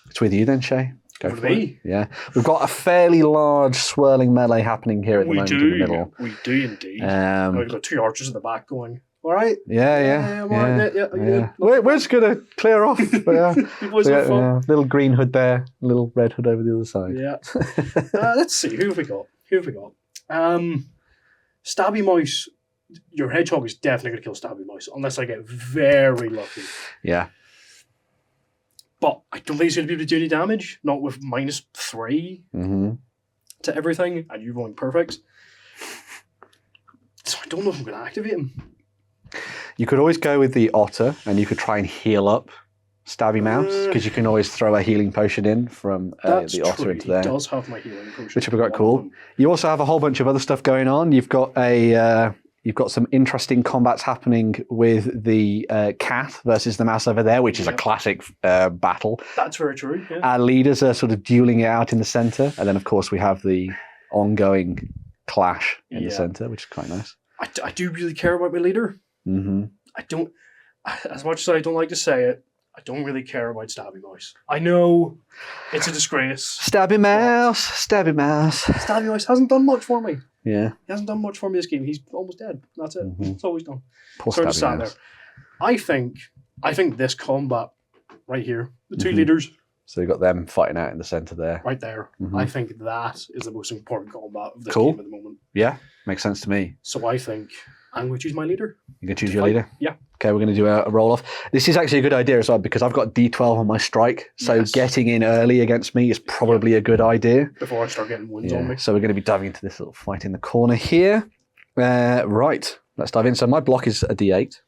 It's with you then, Shay. Go With for me? it. Yeah. We've got a fairly large swirling melee happening here at the moment in the middle. We do indeed. We've got 2 archers in the back going, all right? Yeah. Yeah. We're just going to clear off. But, You boys have fun. Little green hood there, little red hood over the other side. Yeah. Let's see. Who have we got? Stabby Mouse. Your hedgehog is definitely going to kill Stabby Mouse unless I get very lucky. Yeah. But I don't think he's going to be able to do any damage. Not with -3 to everything and you rolling perfects. So I don't know if I'm going to activate him. You could always go with the otter and you could try and heal up Stabby Mouse because you can always throw a healing potion in from the otter into there. He does have my healing potion. Which would be quite cool. You also have a whole bunch of other stuff going on. You've got you've got some interesting combats happening with the cat versus the mouse over there, which is a classic battle. That's very true. Yeah. Our leaders are sort of dueling it out in the centre, and then of course we have the ongoing clash in the centre, which is quite nice. I do really care about my leader. Mm-hmm. I don't, as much as I don't like to say it, I don't really care about Stabby Mouse. I know it's a disgrace. Stabby Mouse. Stabby Mouse hasn't done much for me. Yeah. He hasn't done much for me this game. He's almost dead. That's it. That's all he's done. Poor Sort of Stabby sat Mouse. there. I think this combat right here, the 2 leaders. So you've got them fighting out in the centre there. Right there. I think that is the most important combat of this Cool. game at the moment. Yeah, makes sense to me. So I think I'm going to choose my leader. You can choose your leader? Yeah. Okay, we're going to do a roll-off. This is actually a good idea as well because I've got D12 on my strike, so getting in early against me is probably a good idea. Before I start getting wounds on me. So we're going to be diving into this little fight in the corner here. Right, let's dive in. So my block is a D8.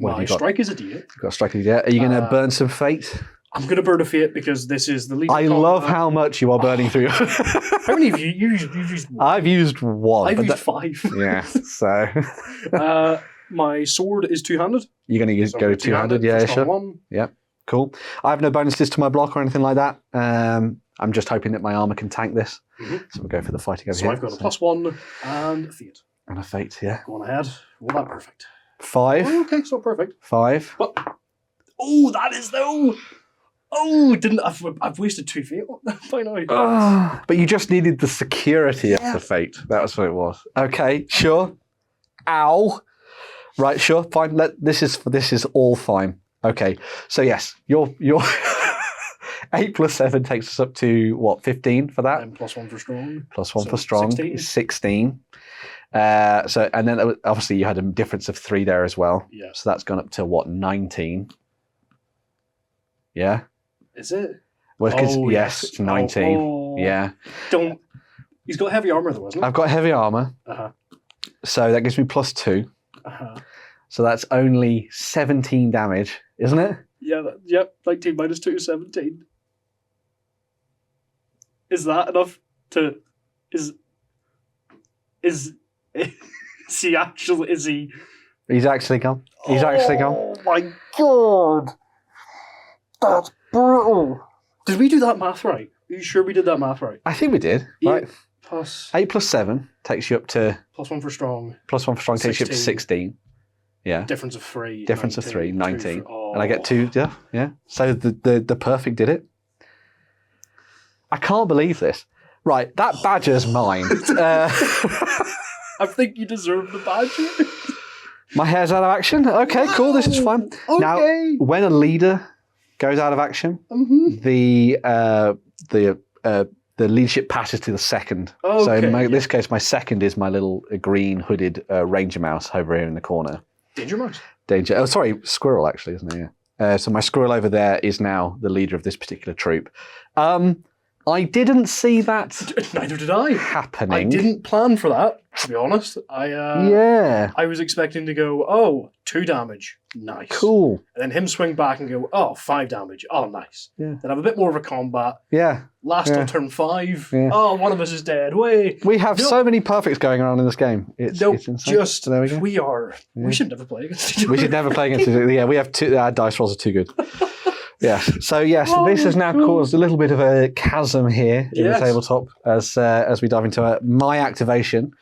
My strike is a D8. You've got a strike of D8. Are you going to burn some fate? I'm going to burn a fate because this is the least. I love how much you are burning through. How many have you used? You've used one. I've used one. I've used 5. Yeah, so. My sword is two-handed. You're going to go two-handed? Yeah, sure. One. Yeah, cool. I have no bonuses to my block or anything like that. I'm just hoping that my armor can tank this. Mm-hmm. So we'll go for the fighting over here. So I've got a +1 and a fate. And a fate, yeah. Go on ahead. Roll that perfect. 5. Oh, okay, it's not perfect. 5. But, that is though. Oh, didn't I've wasted 2 fate by now. But you just needed the security of the fate. That was what it was. Okay, sure. Ow. Right, sure, fine. This is all fine. Okay, so yes, your 8 + 7 takes us up to what, 15 for that? And +1 for strong. +1 for strong 16. is 16. So and then obviously you had a difference of 3 there as well. Yeah. So that's gone up to what, 19? Yeah. Is it? Well, yes, it's 19. Yeah. He's got heavy armor though, hasn't he? I've got heavy armor. So that gives me +2. So that's only 17 damage, isn't it? Yeah, yep. 19 - 2 is 17. Is that enough to... Is he actually... Is he... He's actually gone. He's actually gone. Oh my god! That's brutal. Did we do that math right? Are you sure we did that math right? I think we did. Right. 8 + 7 takes you up to... +1 for strong. +1 for strong takes you up to 16. Yeah. Difference of 3. Difference 19, of 3, 19. And I get 2, yeah. So the perfect did it. I can't believe this. Right, that badger's mine. I think you deserve the badger. My hair's out of action. Okay, cool, this is fine. Okay. Now, when a leader goes out of action, the leadership passes to the second. Okay, so in this case, my second is my little green hooded ranger mouse over here in the corner. Danger mouse? Danger. Oh, sorry, squirrel actually, isn't it? Yeah. So my squirrel over there is now the leader of this particular troop. I didn't see that. Neither did I. Happening. I didn't plan for that, to be honest. I was expecting to go, 2 damage. Nice. Cool. And then him swing back and go, 5 damage. Oh, nice. Yeah. Then have a bit more of a combat. Yeah. Last on turn 5. Yeah. Oh, one of us is dead. Wait. We have so many perfects going around in this game. It's insane. So there we go. We should never play against each other. We should never play against each other. Yeah, we have our dice rolls are too good. Yes. So yes, this has now caused a little bit of a chasm here in the tabletop as we dive into my activation,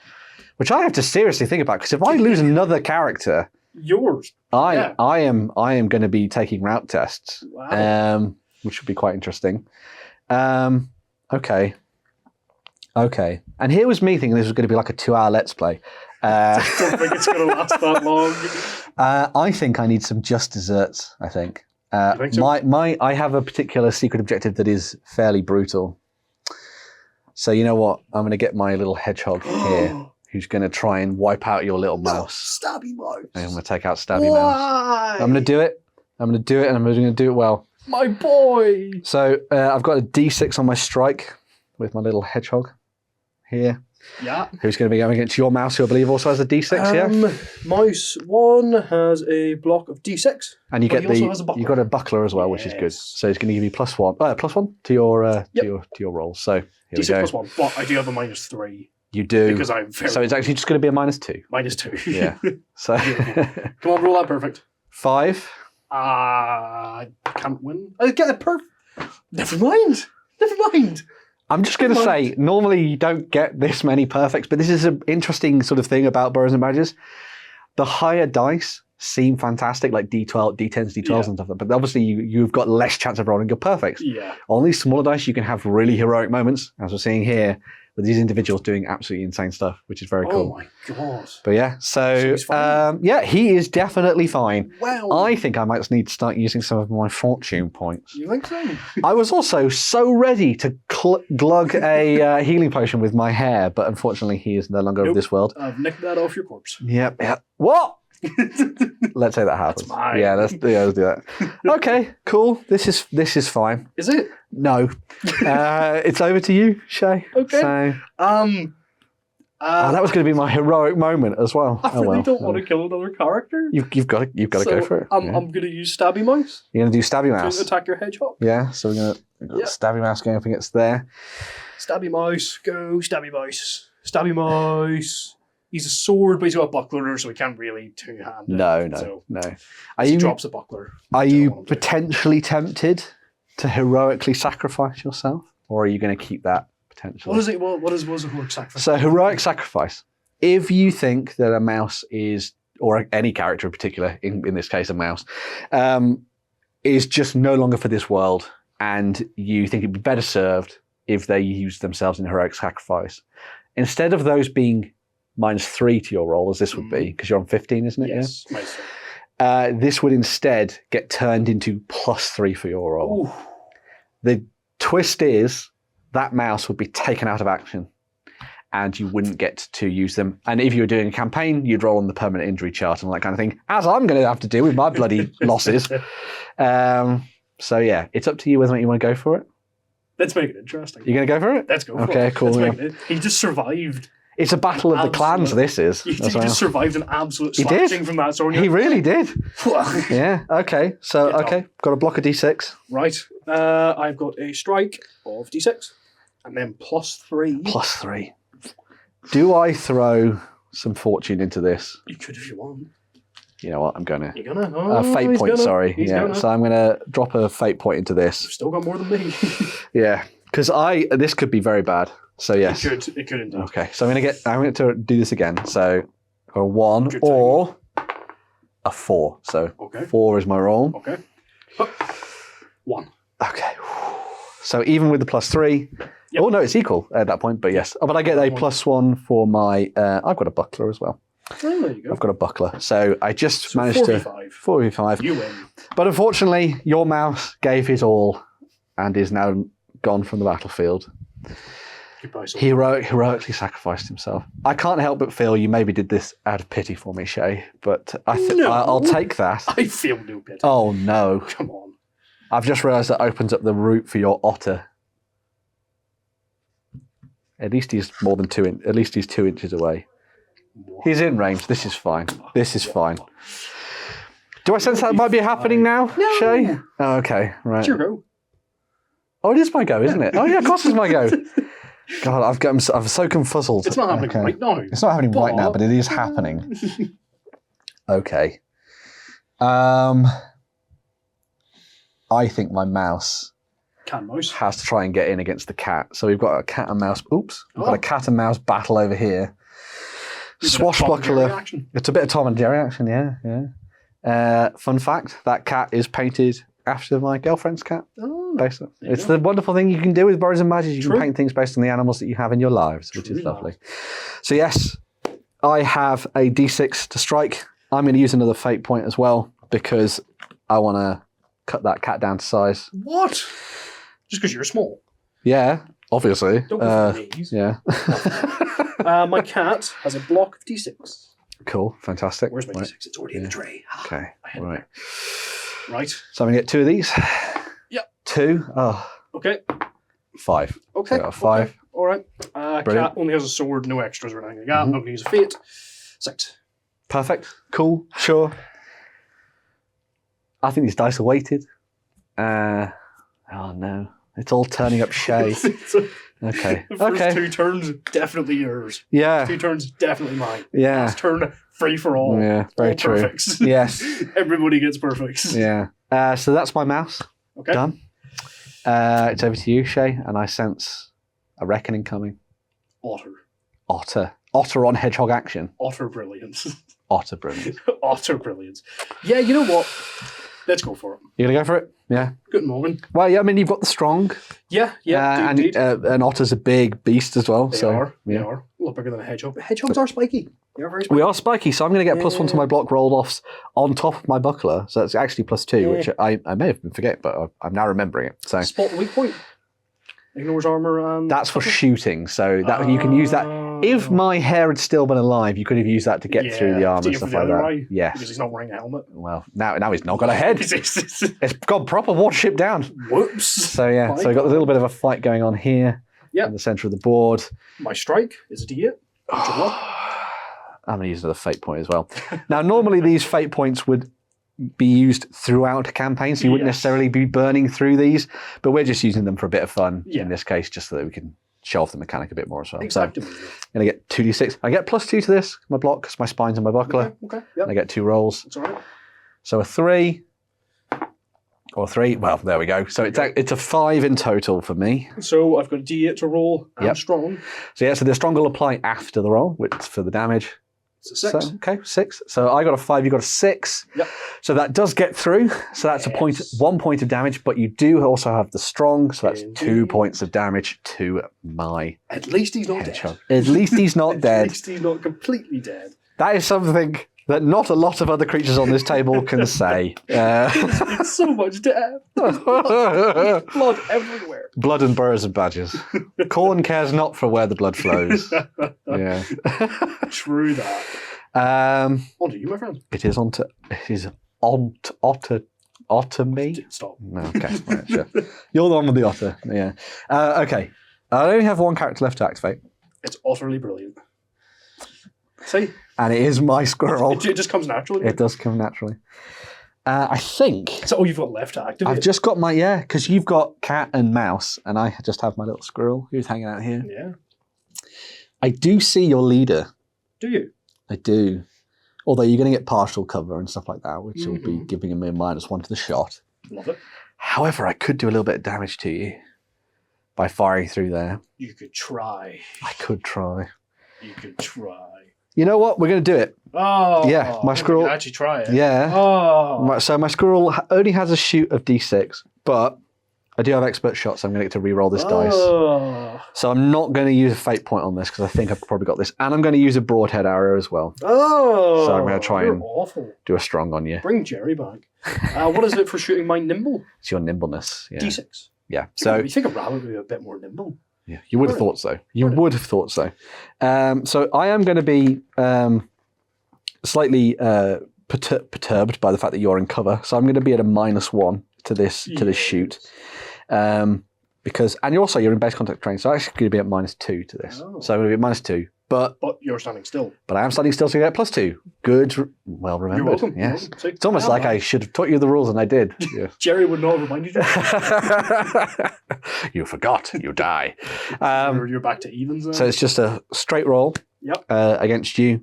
which I have to seriously think about, because if I lose another character, yours, I am going to be taking route tests, which would be quite interesting. Okay. And here was me thinking this was going to be like a 2-hour Let's Play. I don't think it's going to last that long. I think I need some just desserts. I think. Think so? I have a particular secret objective that is fairly brutal. So you know what? I'm going to get my little hedgehog here, who's going to try and wipe out your little mouse. Stabby mouse. And I'm going to take out Stabby Mouse. I'm going to do it. And I'm going to do it well. My boy. So I've got a D6 on my strike with my little hedgehog here. Yeah. Who's going to be going against your mouse, who I believe also has a D6, yeah? Mouse 1 has a block of D6. And you get you got a buckler as well, which is good. So he's going to give you +1 to your roll. So here D6 we go. +1. But I do have a -3. You do. Because I'm very... So it's actually just going to be a -2. -2. Yeah. So come on, roll that perfect. 5. I can't win. I get a perfect. Never mind. I'm just going to say, normally you don't get this many perfects, but this is an interesting sort of thing about Burrows and Badgers. The higher dice seem fantastic, like D12, D10s, D12s and stuff, but obviously you've got less chance of rolling your perfects. Yeah. On these smaller dice, you can have really heroic moments, as we're seeing here, with these individuals doing absolutely insane stuff, which is very cool. Oh my god. But yeah, so he is definitely fine. Wow. I think I might need to start using some of my fortune points. You think so? I was also so ready to glug a healing potion with my hair, but unfortunately he is no longer of this world. I've nicked that off your corpse. Yep. What? Let's say that happens. That's mine. Yeah, let's do that. Okay, cool. This is fine. Is it? No. It's over to you, Shay. Okay. So, Oh, that was going to be my heroic moment as well. I really don't want to kill another character. You've got to go for it. I'm going to use Stabby Mouse. You're going to do Stabby Mouse. To attack your hedgehog. Yeah, so we're going to Stabby Mouse going up against there. Stabby Mouse, go Stabby Mouse. Stabby Mouse. He's a sword, but he's got a buckler, so he can't really two-hand it. No. He drops a buckler. Are you potentially tempted to heroically sacrifice yourself? Or are you going to keep that potentially? What is it? What is a heroic sacrifice? So heroic sacrifice. If you think that a mouse is, or any character in particular, in this case a mouse, is just no longer for this world, and you think it'd be better served if they used themselves in heroic sacrifice, instead of those being -3 to your roll, as this would be, because you're on 15, isn't it? Yes. Yeah? This would instead get turned into +3 for your roll. Ooh. The twist is that mouse would be taken out of action and you wouldn't get to use them. And if you were doing a campaign, you'd roll on the permanent injury chart and all that kind of thing, as I'm going to have to do with my bloody losses. So yeah, it's up to you whether or not you want to go for it. Let's make it interesting. You're going to go for it? Let's go for it. Okay, cool. He just survived. It's a battle of the clans, this is. He just survived an absolute slashing from that sword. He really did. Yeah, okay. So, got to block a d6. Right. I've got a strike of d6, and then +3. +3. Do I throw some fortune into this? You could if you want. You know what? I'm going to. You're going to? Fate point, sorry. So I'm going to drop a fate point into this. You've still got more than me. Yeah, because this could be very bad. So yes, it could indeed. Okay, so I'm going to do this again. So a 1 or a 4. So 4 is my roll. Okay. 1. Okay. So even with the +3. Yep. Oh no, it's equal at that point. But yes, but I get a +1 for my. I've got a buckler as well. Oh, there you go. I've got a buckler, so I just managed 4v5. 4v5. You win. But unfortunately, your mouse gave his all, and is now gone from the battlefield. He heroically sacrificed himself. I can't help but feel you maybe did this out of pity for me, Shay, but I'll take that. I feel no pity. Oh, no. Come on. I've just realised that opens up the route for your otter. At least he's more than 2 at least he's 2 inches away. What? He's in range. This is fine. This is fine. Do I sense that might be happening now, no. Shay? Oh, okay, right. It's your go. Oh, it is my go, isn't it? Oh, yeah, of course it's my go. God, I'm so confuzzled. It's not happening right now. It's not happening right now, but it is happening. Okay. I think my mouse has to try and get in against the cat. So we've got a cat and mouse. Oops. We've got a cat and mouse battle over here. Swashbuckler. It's a bit of Tom and Jerry action, yeah. Fun fact, that cat is painted after my girlfriend's cat. Basically. It's the wonderful thing you can do with Burrows and Badgers. You can paint things based on the animals that you have in your lives, which is lovely. So yes, I have a d6 to strike. I'm going to use another fate point as well because I want to cut that cat down to size. What? Just because you're small? Yeah, obviously. Don't go for these. Yeah. My cat has a block of d6. Cool, fantastic. Where's my d6? It's already in the tray. Okay, right. Right. So I'm going to get 2 of these. Yep. 2. Oh. Okay. 5. Okay. So I got a 5. Okay. All right. Cat only has a sword, no extras or anything like that. I'm not going to use a fate. 6. Perfect. Cool. Sure. I think these dice are weighted. Oh no. It's all turning up Shay. Okay. The first 2 turns, definitely yours. Yeah. 2 turns, definitely mine. Yeah. Last turn, free for all. Yeah, very all true. Perfects. Yes. Everybody gets perfects. Yeah. So that's my mouse. Okay. Done. It's over to you, Shay, and I sense a reckoning coming. Otter. Otter on hedgehog action. Otter brilliance. Otter brilliance. Otter brilliance. Yeah, you know what? Let's go for it. You're going to go for it? Yeah. Good morning. Well, yeah, I mean, you've got the strong. Yeah, and an otter's a big beast as well. They are. A lot bigger than a hedgehog. But hedgehogs are spiky. They are very spiky. We are spiky, so I'm going to get +1 to my block rolled offs on top of my buckler. So it's actually +2, which I may have been forgetting, but I'm now remembering it. So spot the weak point. Ignores armor and... That's for shooting, so that you can use that. If my hair had still been alive, you could have used that to get through the armor and stuff like that. Yes. Because he's not wearing a helmet. Well, now he's not got a head. It's gone proper watership down. Whoops. So yeah, so we've got a little bit of a fight going on here in the centre of the board. My strike is a D8. I'm going to use another fate point as well. Now, normally these fate points would be used throughout a campaign, so you wouldn't necessarily be burning through these, but we're just using them for a bit of fun in this case, just so that we can show off the mechanic a bit more as well. Exactly. So I'm going to get 2d6. I get +2 to this, my block, because my spine's and my buckler. Okay. Yep. And I get 2 rolls. That's all right. So a 3 or 3. Well, there we go. So it's a 5 in total for me. So I've got a D8 to roll. I'm strong. So the strong will apply after the roll, which is for the damage. It's a 6. So, okay, 6. So I got a 5, you got a 6. Yep. So that does get through. So that's 1 point of damage, but you do also have the strong, so that's 2 points of damage to my At least he's not dead. At least he's not dead. At least he's not completely dead. That is something that not a lot of other creatures on this table can say. It's so much death. Blood everywhere. Blood and Burrows and Badgers. Corn cares not for where the blood flows. Yeah. True that. On to you, my friend. It is otter me? Stop. No, okay. Right, sure. You're the one with the otter. Yeah. Okay. I only have 1 character left to activate. It's utterly brilliant. See? And it is my squirrel. It just comes naturally. It does come naturally. I think. So you've got left to activate. I've just got my, because you've got cat and mouse, and I just have my little squirrel who's hanging out here. Yeah. I do see your leader. Do you? I do. Although you're going to get partial cover and stuff like that, which will be giving him a -1 to the shot. Love it. However, I could do a little bit of damage to you by firing through there. You could try. I could try. You could try. You know what? We're going to do it. Oh. Yeah, my squirrel. You could actually try it. Yeah. Oh. So my squirrel only has a shoot of d6, but I do have expert shots, so I'm going to get to re-roll this dice. So I'm not going to use a fate point on this because I think I've probably got this. And I'm going to use a broadhead arrow as well. Oh. So I'm going to try and awful. do a strong on you. Bring Jerry back. What is it for shooting my nimble? It's your nimbleness. Yeah. D6. Yeah. So you think a rabbit would be a bit more nimble? Yeah, you would have thought so. You would have thought so. So I am going to be slightly perturbed by the fact that you're in cover. So I'm going to be at a -1 to this shoot. Because you're in base contact terrain, so I'm actually going to be at -2 to this. Oh. So I'm going to be at -2. But you're standing still. But I am standing still, so you get +2. Good, well remembered. You're welcome. Yes. You're welcome. It's almost like I should have taught you the rules, and I did. Yeah. Jerry would not have reminded you. You forgot. You die. You're back to evens now. So it's just a straight roll against you,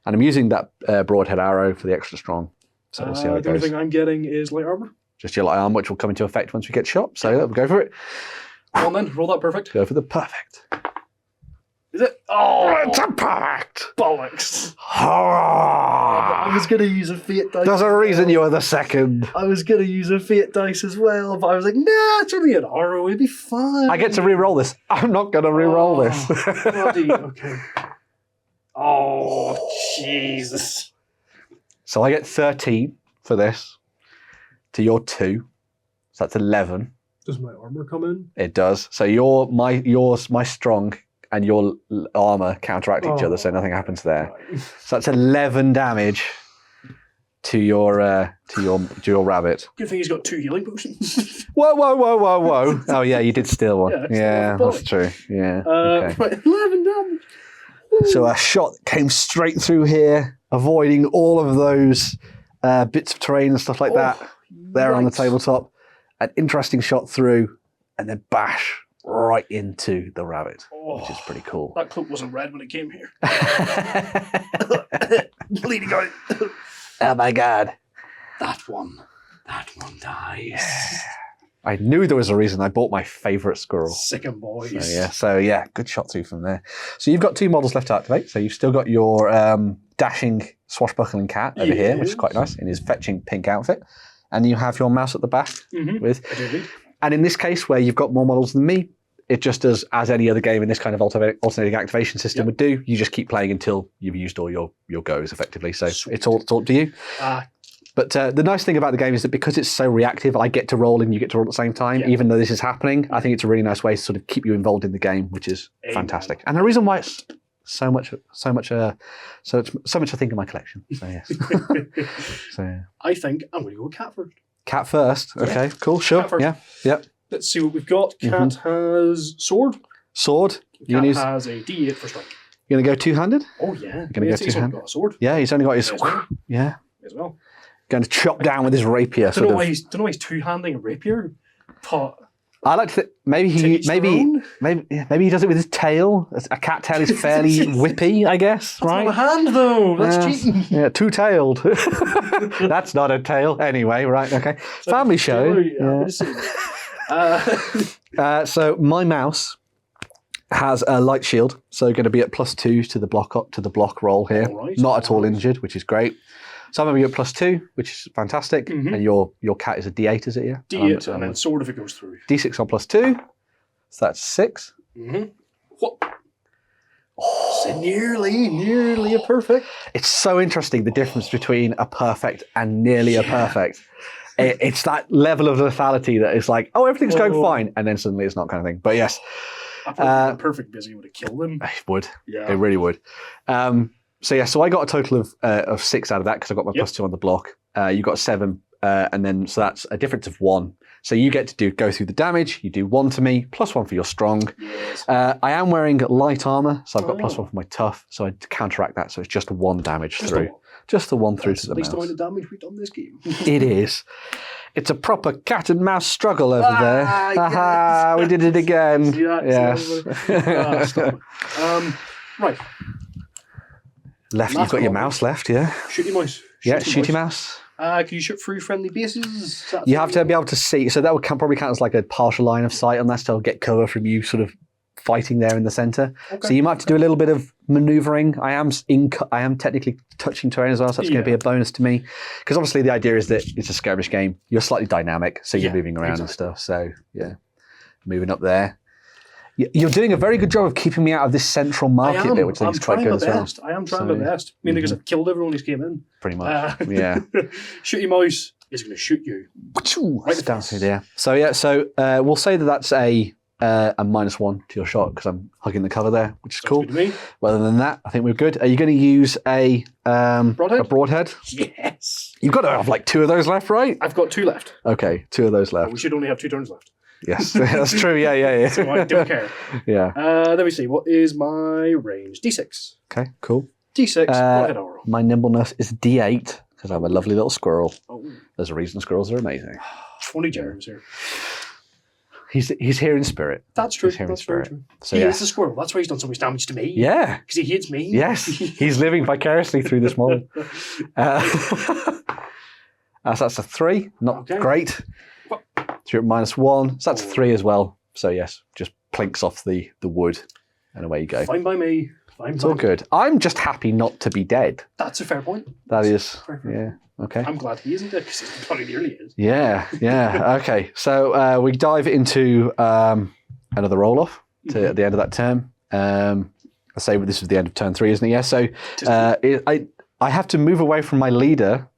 and I'm using that broadhead arrow for the extra strong. So we'll see how it the goes. only thing I'm getting is light armor. Just your light armor, which will come into effect once we get shot. So we'll go for it. Come on then, roll that perfect. Go for the perfect. Is it? Oh, it's a perfect! Bollocks. I I was going to use a fate dice. There's a reason you were the second. I was going to use a fate dice as well, but I was like, nah, it's only an arrow, it'd be fine. I get to re-roll this. I'm not going to re-roll this. Bloody, okay. Oh, Jesus. So I get 13 for this to your 2. So that's 11. Does my armor come in? It does. So my strong and your armor counteract each other, so nothing happens there. So that's 11 damage to your rabbit. Good thing he's got 2 healing potions. Whoa! Oh yeah, you did steal one. Yeah, that's true. Yeah. Okay. Right, 11 damage. So a shot came straight through here, avoiding all of those bits of terrain and stuff like that. There on the tabletop. An interesting shot through, and then bash right into the rabbit, which is pretty cool. That cloak wasn't red when it came here. Bleeding out. Oh my god. That one dies. I knew there was a reason I bought my favourite squirrel. Sickin' boys. So yeah, good shot through from there. So you've got 2 models left to activate. So you've still got your dashing, swashbuckling cat over here, which is quite nice, in his fetching pink outfit. And you have your mouse at the back with. And in this case, where you've got more models than me, it just does as any other game in this kind of alternating activation system would do. You just keep playing until you've used all your goes effectively. So it's all up to you. But the nice thing about the game is that because it's so reactive, I get to roll and you get to roll at the same time, even though this is happening. I think it's a really nice way to sort of keep you involved in the game, which is fantastic. And the reason why it's so much I think in my collection. So yes. I think I'm going to go with cat first. Cat first. Okay, cool, sure. Yeah, yep. Let's see what we've got. Cat has sword. Sword. Cat has a D8 for strike. You're going to go two-handed? Oh, yeah. Gonna go he's only got a sword. Yeah, he's only got his... As well. Yeah. As well. Going to chop down with his rapier. Don't know why he's two-handing a rapier. But I like to think maybe he does it with his tail. A cat tail is fairly whippy, I guess. That's right? not a hand though. That's cheating. Yeah, two-tailed. That's not a tail. Anyway, right? Okay. Family show. Yeah. So my mouse has a light shield, so going to be at +2 to the block roll here. Right. Not at all injured, which is great. So I'm going to be at +2, which is fantastic. Mm-hmm. And your cat is a D8, is it? Yeah. D8, and then sword if it goes through. D6 on +2, so that's 6. Mm-hmm. What? So nearly a perfect. It's so interesting the difference between a perfect and nearly a perfect. It's that level of lethality that is like, oh, everything's going fine, and then suddenly it's not kind of thing. But yes. A perfect busy would have killed him. It would. Yeah. It really would. So I got a total of 6 out of that because I got my +2 on the block. You got 7, and then so that's a difference of 1. So you get to go through the damage. You do 1 to me, +1 for your strong. Yes. I am wearing light armor, so I've got +1 for my tough. So I counteract that. So it's just 1 damage through. Just the 1 through to the mouse. That's the least amount of damage we've done this game. It is. It's a proper cat and mouse struggle over there. Yes. We did it again. Yes. Right. Left. You've got your mouse left, yeah? Shooty mouse. Shooty mouse. Can you shoot through friendly bases? You have to be able to see. So that would probably count as like a partial line of sight on that, so get cover from you sort of fighting there in the centre. Okay. So you might have to do a little bit of manoeuvring. I am technically touching terrain as well, so that's going to be a bonus to me. Because obviously the idea is that it's a skirmish game. You're slightly dynamic, so you're moving around and stuff. So yeah, moving up there. You're doing a very good job of keeping me out of this central market bit, which I think is quite good as well. I am trying my best. Mainly because I've killed everyone who's came in. Pretty much, yeah. Shooty mouse is going to shoot you. Right down through there. So yeah, we'll say that that's a -1 to your shot because I'm hugging the cover there, which is cool. Good to me. Well, other than that, I think we're good. Are you going to use a broadhead? Yes. You've got to have like 2 of those left, right? I've got 2 left. Okay, 2 of those left. But we should only have 2 turns left. Yes, that's true. Yeah. So I don't care. Yeah. Let me see. What is my range? D6. Okay, cool. D6. Broadhead arrow. My nimbleness is D8 because I'm a lovely little squirrel. Oh. There's a reason squirrels are amazing. Only Jeremy's here. He's here in spirit. That's true. He's here That's in spirit. very true. So, he is a squirrel. That's why he's done so much damage to me. Yeah. Because he hates me. Yes. He's living vicariously through this model. So that's a 3. Not great. So you're at -1. So that's 3 as well. So yes, just plinks off the wood and away you go. Fine by me. It's all good. I'm just happy not to be dead. That's a fair point. That is. Yeah. Okay. I'm glad he isn't dead because he probably nearly is. Yeah. Okay. So we dive into another roll-off at the end of that turn. I say this is the end of turn 3, isn't it? Yeah. So I have to move away from my leader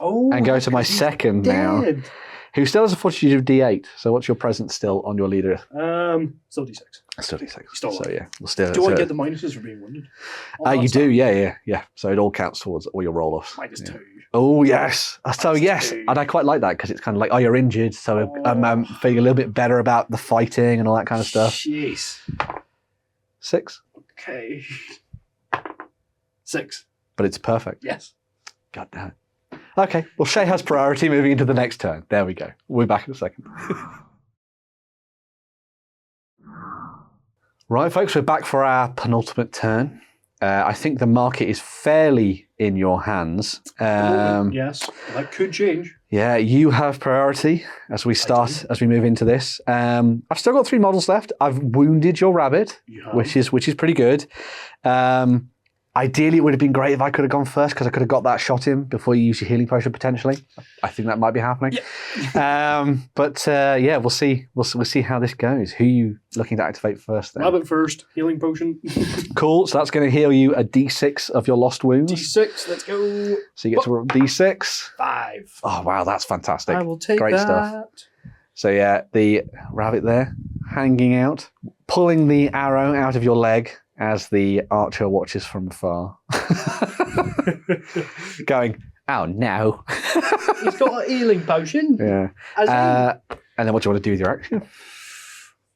and go to my second now, who still has a fortitude of D8. So what's your present still on your leader? Still D6. Still D6. Still so yeah, we'll still. Do I get the minuses for being wounded? You do. Yeah. So it all counts towards all your roll-offs. -2. Oh yes. So yes, and I quite like that because it's kind of like, you're injured, so I'm feeling a little bit better about the fighting and all that kind of stuff. Jeez. 6. Okay. 6. But it's perfect. Yes. God damn it. Okay, well, Shay has priority moving into the next turn. There we go. We'll be back in a second. Right, folks, we're back for our penultimate turn. I think the market is fairly in your hands. Yes, that could change. Yeah, you have priority as we move into this. I've still got 3 models left. I've wounded your rabbit, which is pretty good. Ideally, it would have been great if I could have gone first because I could have got that shot in before you use your healing potion potentially. I think that might be happening. Yeah. Yeah, we'll see. We'll see how this goes. Who are you looking to activate first then? Rabbit first, healing potion. Cool. So that's going to heal you a D6 of your lost wounds. D6, let's go. So you get to roll D6. 5. Oh, wow, that's fantastic. I will take Great that. Stuff. So yeah, the rabbit there, hanging out, pulling the arrow out of your leg as the archer watches from afar. Going, oh no. He's got a healing potion. Yeah. And then what do you want to do with your action?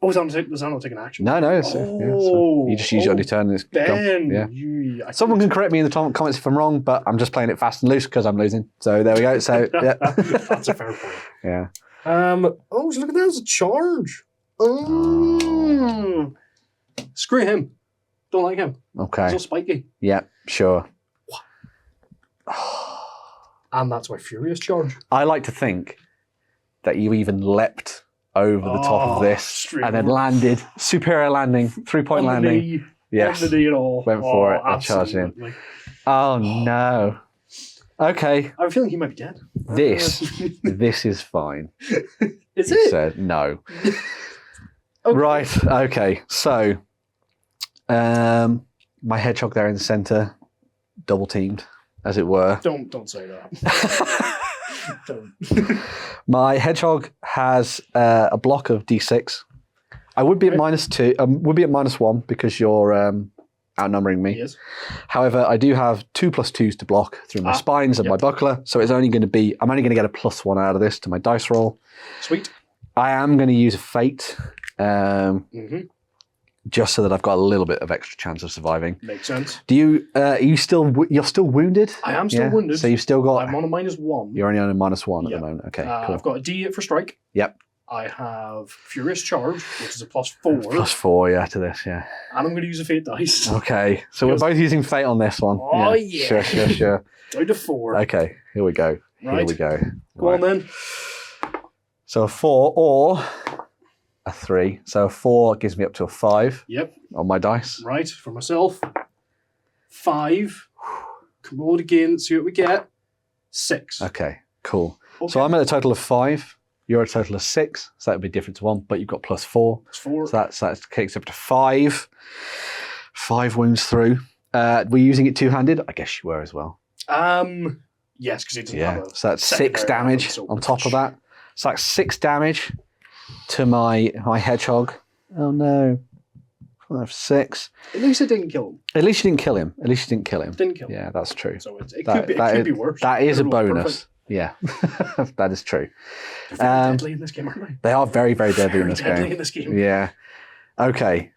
Oh, does that not take an action? No. So you just use it on your turn and it's Ben, gone. Yeah. Someone can correct me in the comments if I'm wrong, but I'm just playing it fast and loose because I'm losing. So there we go. So yeah. That's a fair point. Yeah. Oh, so look at that. It's a charge. Oh. Screw him. Don't like him. Okay. He's all spiky. Yeah, sure. And that's my furious charge. I like to think that you even leapt over the top of this and then landed. Superior landing. 3-point landing. Knee, yes. on the knee and all. Went for it and charged in. Oh, no. Okay. I have a feeling he might be dead. This is fine. Is he it? said no. Okay. Right. Okay. So, my hedgehog there in the center, double teamed, as it were. Don't say that. Don't. My hedgehog has a block of D6. I would be at -2. Would be at -1 because you're outnumbering me. Yes. However, I do have 2 +2s to block through my spines and my buckler, so it's only going to be. I'm only going to get a +1 out of this to my dice roll. Sweet. I am going to use a fate, just so that I've got a little bit of extra chance of surviving. Makes sense. Do you? Are you still? You're still wounded? I am still wounded. So you've still got. I'm on a -1. You're only on a -1 at the moment. Okay, cool. I've got a D8 for strike. Yep. I have Furious Charge, which is a +4. +4, yeah, to this, yeah. And I'm going to use a Fate dice. Okay, so we're both using Fate on this one. Oh, yeah. Sure. Down to 4. Okay, here we go. Right. Here we go. Go on then. So a 4 or a 3. So a 4 gives me up to a 5 on my dice. Right, for myself. 5. Can roll it again, let's see what we get. 6. Okay, cool. Okay. So I'm at a total of 5. You're at a total of 6, so that would be different to 1, but you've got +4. +4. So that kicks up to 5. 5 wounds through. Were you using it two-handed? I guess you were as well. Yes, because it doesn't have a... So that's 6 damage on top of that. So that's 6 damage to my hedgehog. Oh no. 5, 6. At least it didn't kill him. At least you didn't kill him. Didn't kill him. Yeah, that's true. So it could be worse. That is a bonus. Perfect. Yeah, that is true. They're very deadly in this game, aren't they? They are very, very deadly in this game. Yeah. Okay.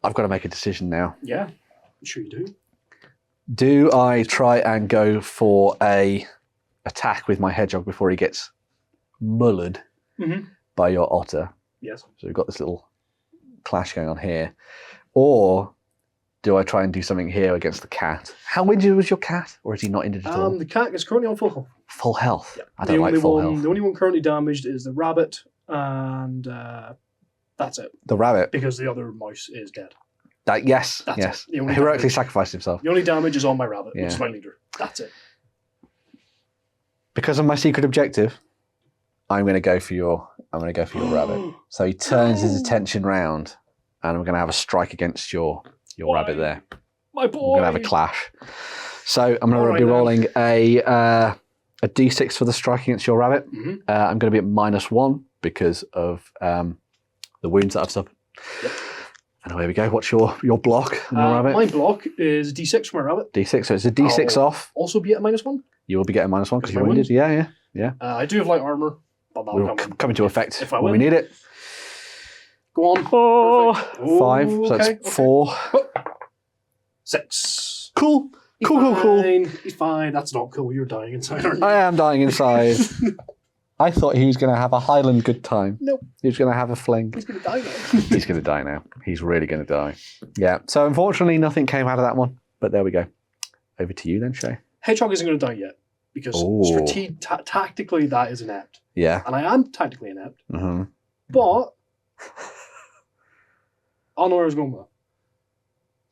I've got to make a decision now. Yeah, I'm sure you do. Do I try and go for a attack with my hedgehog before he gets mullered by your otter? Yes. So we've got this little clash going on here. Or do I try and do something here against the cat? How injured was your cat? Or is he not injured at all? The cat is currently on full health. Full health? Yeah. I don't like full health. The only one currently damaged is the rabbit, and that's it. The rabbit? Because the other mouse is dead. Yes. Heroically sacrificed himself. The only damage is on my rabbit, which is my leader. That's it. Because of my secret objective, I'm going to go for your rabbit. So he turns his attention round, and I'm going to have a strike against your rabbit there. My boy. We're going to have a clash. So I'm going to be rolling a D6 for the strike against your rabbit. I'm going to be at -1 because of the wounds that I've suffered. Yep. And away we go. What's your block on your rabbit? My block is D6 for my rabbit. D6, so it's a D6 off. Also be at -1. You will be getting -1 because you're wounded. Yeah. I do have light armor, but that'll come into effect if I when we need it. Go on. Oh, 5, so that's 4. 6. Cool. He's fine. That's not cool. You're dying inside, aren't you? I am dying inside. I thought he was going to have a Highland good time. Nope. He was going to have a fling. He's going to die now. He's going to die now. He's really going to die. Yeah. So unfortunately, nothing came out of that one. But there we go. Over to you then, Shay. Hedgehog isn't going to die yet. Because tactically, that is inept. Yeah. And I am tactically inept. But I know where I was going with that.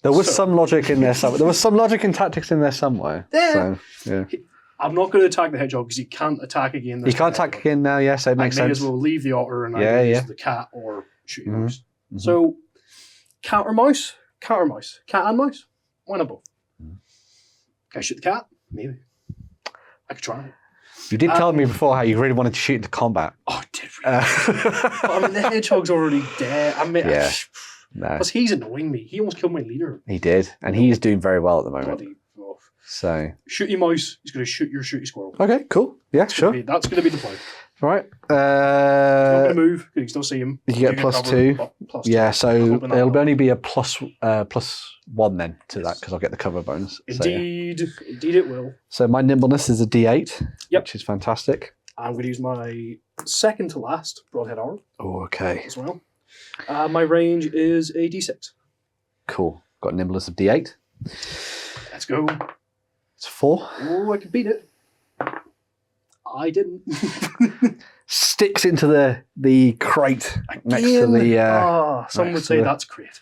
There was some logic in there somewhere. There was some logic and tactics in there somewhere. Yeah. So, I'm not going to attack the hedgehog because he can't attack again. He can't attack again now, so it makes sense. I may as well leave the otter and I use the cat or shoot mouse. So, cat or mouse? Cat or mouse? Cat and mouse? Why not both? Can I shoot the cat? Maybe. I could try it. You did tell me before how you really wanted to shoot into combat. Oh, I did really. But I mean, the hedgehog's already dead. I mean, because he's annoying me. He almost killed my leader. He did, and he's doing very well at the moment. So shooty mouse, he's going to shoot your shooty squirrel. Okay, cool. Yeah, sure. That's going to be the plan. Right. Not going to move, because you can still see him. You get plus covered, 2. Plus Yeah, 2. so it'll only be a plus 1 then to that, because I'll get the cover bonus. Indeed. Indeed it will. So my nimbleness is a D8, Yep. which is fantastic. I'm going to use my second to last broadhead arrow Oh, okay. as well. My range is a D6. Cool. Got nimbleness of D8. Let's go. It's 4. Oh, I can beat it. I didn't. Sticks into the crate next to the... some would say that's great.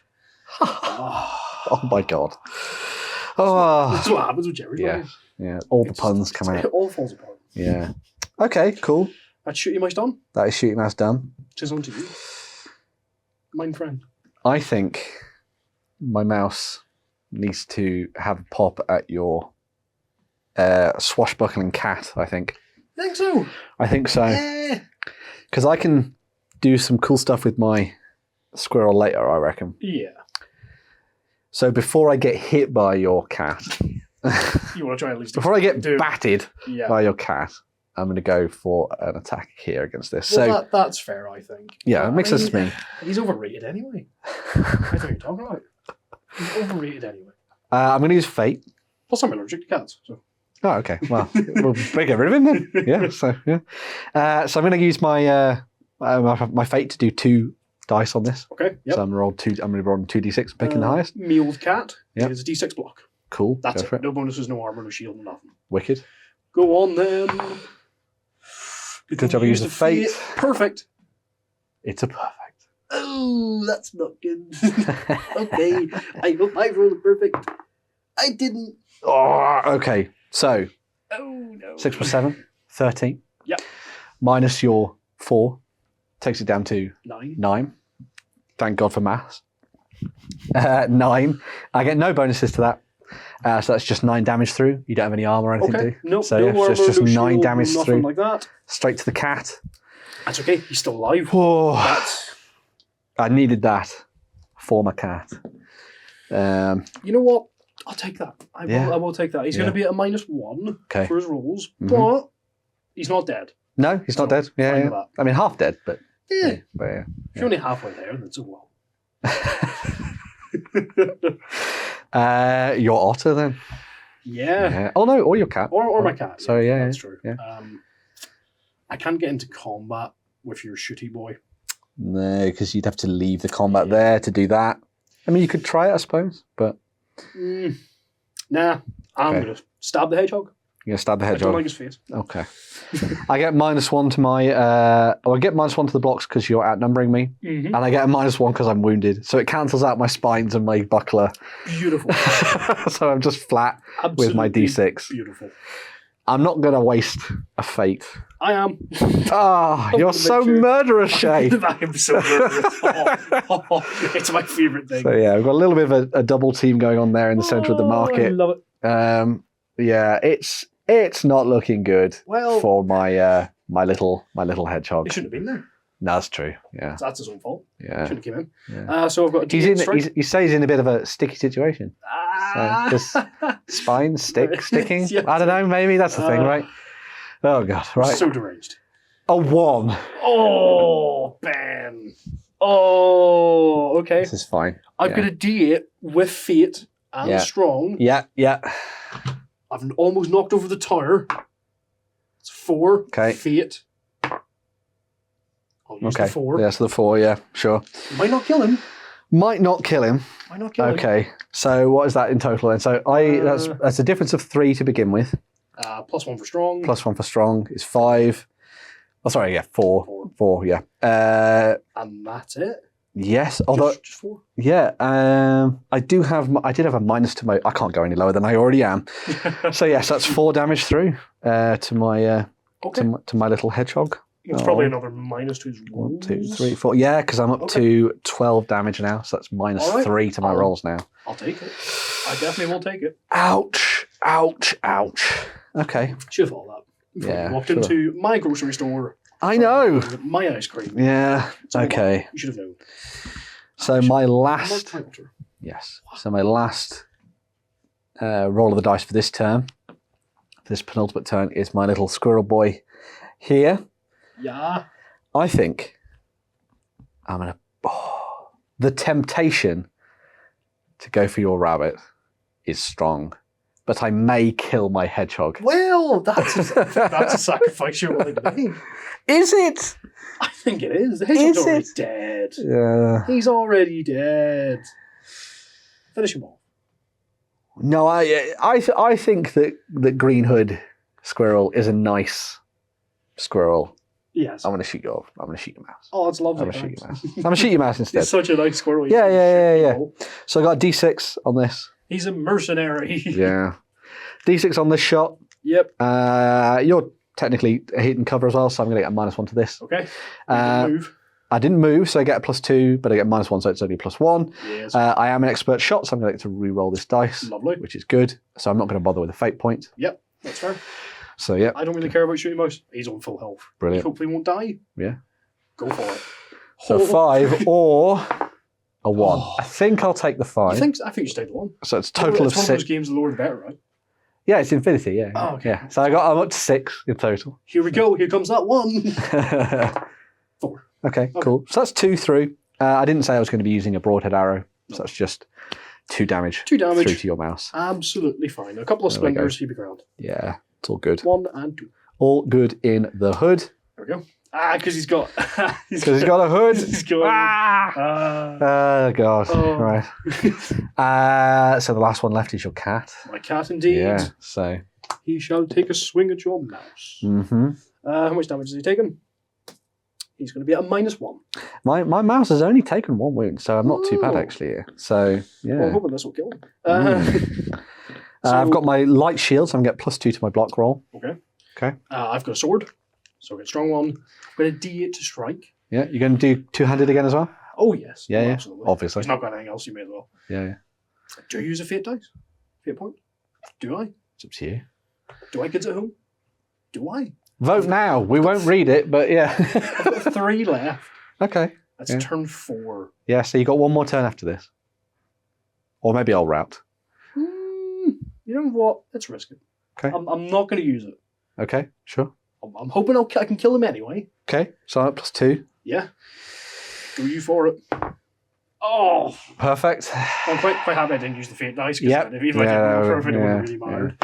Oh my god. Oh. That's what happens with Jerry. Yeah. Yeah. All the puns come out. It all falls apart. Yeah. Okay, cool. That's shooting mouse done. That is shooting mouse done. Tis on to you. Mine friend. I think my mouse needs to have a pop at your swashbuckling cat, I think. Think so? I think so. Because I can do some cool stuff with my squirrel later, I reckon. Yeah. So before I get hit by your cat, You want to try at least... before I get batted Yeah. by your cat, I'm going to go for an attack here against this. Well, So that's fair, I think. yeah, it makes sense to me. He's overrated anyway. I don't know what you're talking about. He's overrated anyway. I'm going to use Fate. Plus, I'm allergic to cats. So. Oh, okay. Well, we'll get rid of him then. Yeah. So yeah. So I'm going to use my my Fate to do 2 dice on this. Okay. Yep. So I'm going to roll 2d6, picking the highest. Mealed cat. Yep. It's a D6 block. Cool. That's go for it. No bonuses, no armor, no shield, no nothing. Wicked. Go on then. Good job. I used the Fate. Perfect. It's a perfect. Oh, that's not good. Okay. I hope I rolled a perfect. I didn't. Oh, okay. So Oh no. 6 plus 7, 13. Yep. Minus your 4 takes it down to 9. 9. Thank God for maths. 9. I get no bonuses to that. So that's just 9 damage through. You don't have any armor or anything, do Okay. you? No. So no yeah, armor, just no 9 shield, damage nothing through. like that. Straight to the cat. That's okay. He's still alive. Oh, That's. I needed that for my cat. You know what? I'll take that. I Yeah. will take that. He's Yeah. going to be at a -1 Okay. for his rolls, Mhm. but he's not dead. No, he's not So, dead. Yeah, fine yeah. with that. I mean, half dead, but Yeah. But yeah. If you're only halfway there, then so well. Your otter then? Yeah. Yeah. Oh no, or your cat. Or my cat. Sorry, yeah, That's true. yeah. I can't get into combat with your shooty boy. No, because you'd have to leave the combat there to do that. I mean, you could try it, I suppose, but Nah. I'm Okay. going to stab the hedgehog. you're gonna stab the I don't hedgehog. like his face. Okay. I get -1 to my. I get -1 to the blocks because you're outnumbering me, Mm-hmm. and I get a -1 because I'm wounded. So it cancels out my spines and my buckler. Beautiful. So I'm just flat Absolutely with my D6. Beautiful. I'm not going to waste a Fate. I am. Ah, you're so Victor. murderous, Shay. I am so murderous. It's my favourite thing. So yeah, we've got a little bit of a double team going on there in the centre of the I market. love it. Yeah, it's not looking good Well, for my my little hedgehog. he shouldn't have been there. No, that's true. Yeah, That's his own fault. yeah. Shouldn't have came in. Yeah. So I've got a He's D8 in. strike. You say he's in a bit of a sticky situation. Ah. Just spine sticking. Yeah. I don't know. Maybe that's the thing, right? Oh god, right. So deranged. A 1. Oh, Ben. Oh, okay. This is fine. I've yeah. got a D8 with fate and Yeah. strong. Yeah, yeah. I've almost knocked over the tower. It's 4. Okay. Fate. I'll use Okay. the 4. Yeah, so the 4. Yeah, sure. Might not kill him. Might not kill him. Might not kill him. Okay. So what is that in total then? So that's a difference of 3 to begin with. +1 for strong. +1 for strong is 5. Oh, sorry, yeah, 4. 4. 4, yeah. And that's it. Yes, although Just 4. yeah, I did have a minus to my. I can't go any lower than I already am. So yes, that's 4 damage through to my Okay. to my little hedgehog. It's probably another minus to his 1, rolls. 2, 3, 4. Yeah, because I'm up to 12 damage now, so that's minus All right. 3 to my rolls now. I'll take it. I definitely will take it. Ouch! Ouch! Ouch! Okay. Should have all that. Before Yeah, you walked sure. into my grocery store. I know. My ice cream. Yeah. So Okay. You should have known. So my last. Not Walter. Yes. So my last roll of the dice for this turn, for this penultimate turn, is my little squirrel boy here. Yeah. I think I'm going to... the temptation to go for your rabbit is strong, but I may kill my hedgehog. Well, that's a sacrifice you're willing to make. Is it? I think it is. The hedgehog's already dead. Yeah. He's already dead. Finish him off. No, I think that Green Hood Squirrel is a nice squirrel. Yes. I'm going to shoot your mouse. Oh, it's lovely. I'm going to shoot your mouse. I'm going to shoot your mouse instead. He's such a nice squirrel. Yeah. So I got a D6 on this. He's a mercenary. Yeah. D6 on this shot. Yep. You're technically a hit and cover as well, so I'm going to get a -1 to this. Okay. Move. I didn't move, so I get a +2, but I get -1, so it's only +1. Yes. I am an expert shot, so I'm going to get to re-roll this dice. Lovely. Which is good. So I'm not going to bother with a fate point. Yep, that's fair. So, yeah. I don't really care about shooting mouse. He's on full health. Brilliant. He hopefully won't die. Yeah. Go for it. So 5 or a 1. I think I'll take the 5. I think you should take the 1. So it's total of 6. One of those games, the lower the better, right? Yeah, it's infinity, yeah. Oh, okay. Yeah. So I'm up to 6 in total. Here we go. Here comes that 1. 4. Okay, cool. So that's 2 through. I didn't say I was going to be using a broadhead arrow, so that's just 2 damage. 2 damage. Through to your mouse. Absolutely fine. A couple of splinters, he'd be ground. Yeah, it's all good. 1 and 2. All good in the hood. There we go. Because he's got... He's got a hood. He's got... Oh, God. Oh. Right. So the last one left is your cat. My cat, indeed. Yeah, so... He shall take a swing at your mouse. Mm-hmm. How much damage has he taken? He's going to be at a -1. My mouse has only taken 1 wound, so I'm not too bad, actually. Here. So, yeah. Well, I'm hoping this will kill him. I've got my light shield, so I'm going to get +2 to my block roll. Okay. Okay. I've got a sword, so I get a strong 1. I'm going to D8 to strike. Yeah, you're going to do two-handed again as well? Oh, yes. Yeah, Absolutely. Obviously. He's not got anything else, you may as well. Yeah. Do I use a fate dice? Fate point? Do I? It's up to you. Do I, kids at home? Do I? Vote now. We won't read it, but yeah. I've got 3 left. Okay. That's turn 4. Yeah, so you got 1 more turn after this. Or maybe I'll route. You know what? Let's risk it. Okay. I'm not going to use it. Okay, sure. I'm hoping I can kill him anyway. Okay, so I'm at +2. Yeah. Go you for it. Oh! Perfect. I'm quite happy I didn't use the fate dice. Yep. If I didn't, it would have really mattered.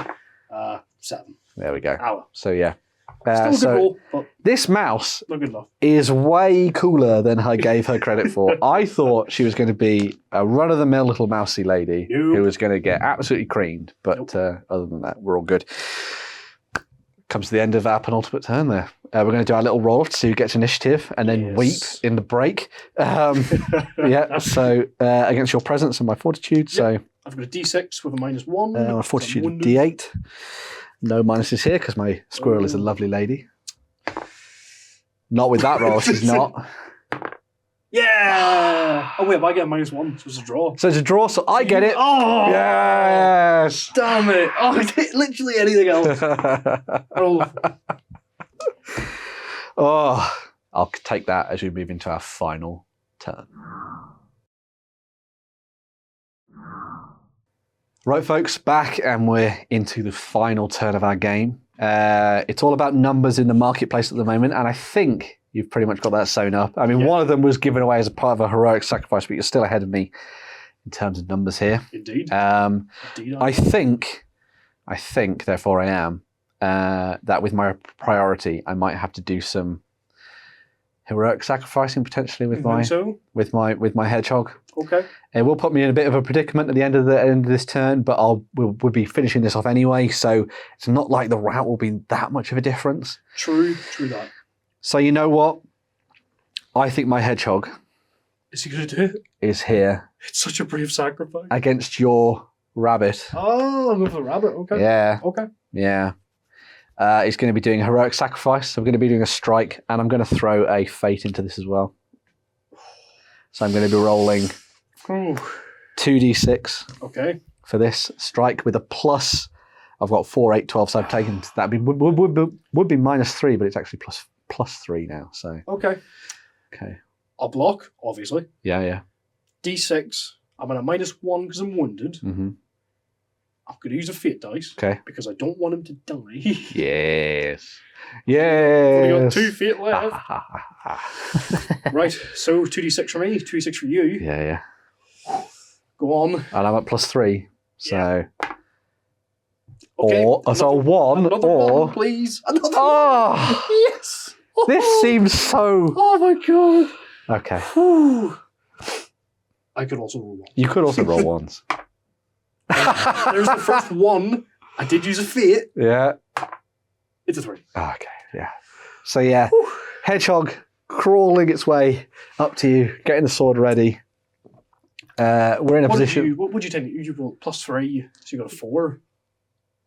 7. There we go. Hour. So, yeah. Still a good roll, but this mouse not good enough. is way cooler than I gave her credit for. I thought she was going to be a run-of-the-mill little mousy lady who was going to get absolutely creamed. But other than that, we're all good. Comes to the end of our penultimate turn there. We're going to do our little roll to see who gets initiative and then weep in the break. Yeah, so against your presence and my fortitude. Yep. So I've got a D6 with a -1. A fortitude of D8. No minuses here because my squirrel is a lovely lady. Not with that roll, she's not. Yeah! Oh, wait, but I get a -1, so it's a draw. So it's a draw, so I get it. Oh! Yes! Damn it! Oh, literally anything else. Oh, I'll take that as we move into our final turn. Right, folks, back and we're into the final turn of our game. It's all about numbers in the marketplace at the moment, and I think you've pretty much got that sewn up. I mean, one of them was given away as a part of a heroic sacrifice, but you're still ahead of me in terms of numbers here. Indeed. Indeed. I think, therefore I am, that with my priority, I might have to do some heroic sacrificing potentially with my hedgehog. Okay. It will put me in a bit of a predicament at the end of this turn, but we'll be finishing this off anyway, so it's not like the route will be that much of a difference. True that. So you know what? I think my hedgehog is he going to do it? Is here. It's such a brave sacrifice. Against your rabbit. Oh, I'm going for the rabbit. Okay. Yeah. Okay. Yeah. He's going to be doing a heroic sacrifice. So I'm going to be doing a strike, and I'm going to throw a fate into this as well. So I'm going to be rolling 2d6 for this strike with a plus. I've got 4, 8, 12, so I've taken that would be -3, but it's actually plus 3 now. So okay. I'll block, obviously. Yeah. D6. I'm at a -1 because I'm wounded. Mm-hmm. I'm going to use a fate dice. Okay. Because I don't want him to die. Yes. Only got Yes. 2 fate left. Right, so 2d6 for me, 2d6 for you. Yeah. Go on. And I'm at +3. So. Okay, So 1 another or. one, please. Another Oh! one. Yes. This seems so. Oh my god. Okay. Whew. I could also roll one. You could also roll ones. There's the first one. I did use a fate. Yeah. It's a 3. Okay. Yeah. So yeah, hedgehog crawling its way up to you, getting the sword ready. We're in a position. What would you take? You roll +3, so you got a 4.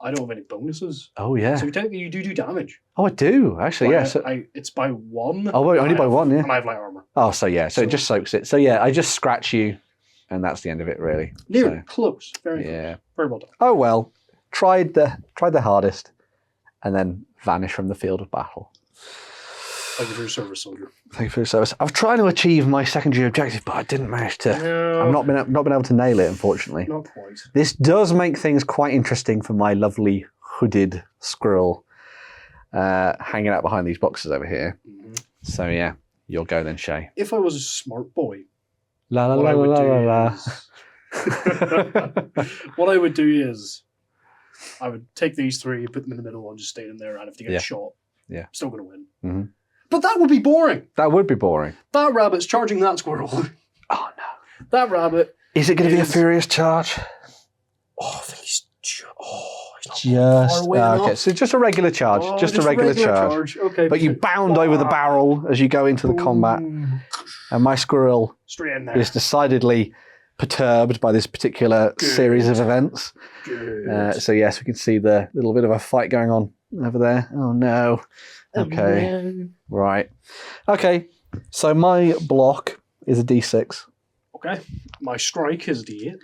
I don't have any bonuses. Oh yeah. So technically you do damage. Oh, I do actually. Yeah. So, it's by 1. oh, wait, only by 1. Yeah. And I have light armor. Oh, so yeah. So it just soaks it. So yeah, I just scratch you, and that's the end of it, really. Nearly So, close. Very yeah. close. Very well done. Oh well. Tried the hardest, and then vanish from the field of battle. Thank you for your service, soldier. Thank you for your service. I was trying to achieve my secondary objective, but I didn't manage to. No, I've not been able to nail it, unfortunately. not quite. This does make things quite interesting for my lovely hooded squirrel hanging out behind these boxes over here. Mm-hmm. So yeah, you'll go then, Shay. If I was a smart boy, La la what la I would la la do la. is... what I would do is I would take these 3, put them in the middle, and just stay in there, and if they get Yeah. shot, Yeah. still going to win. Mhm. But that would be boring. That would be boring. That rabbit's charging that squirrel. Oh no. That rabbit... Is it going to be a Is- furious charge? Oh, I think he's not Just far away okay. enough. So just a regular charge. Oh, just a regular charge. Okay. But you bound over the barrel as you go into the combat, Ooh. and my squirrel Straight in there. is decidedly perturbed by this particular Good. series of events. Good. So yes, we can see the little bit of a fight going on over there. Oh no. Okay. Oh, Right. Okay. So my block is a D6. okay. My strike is D8.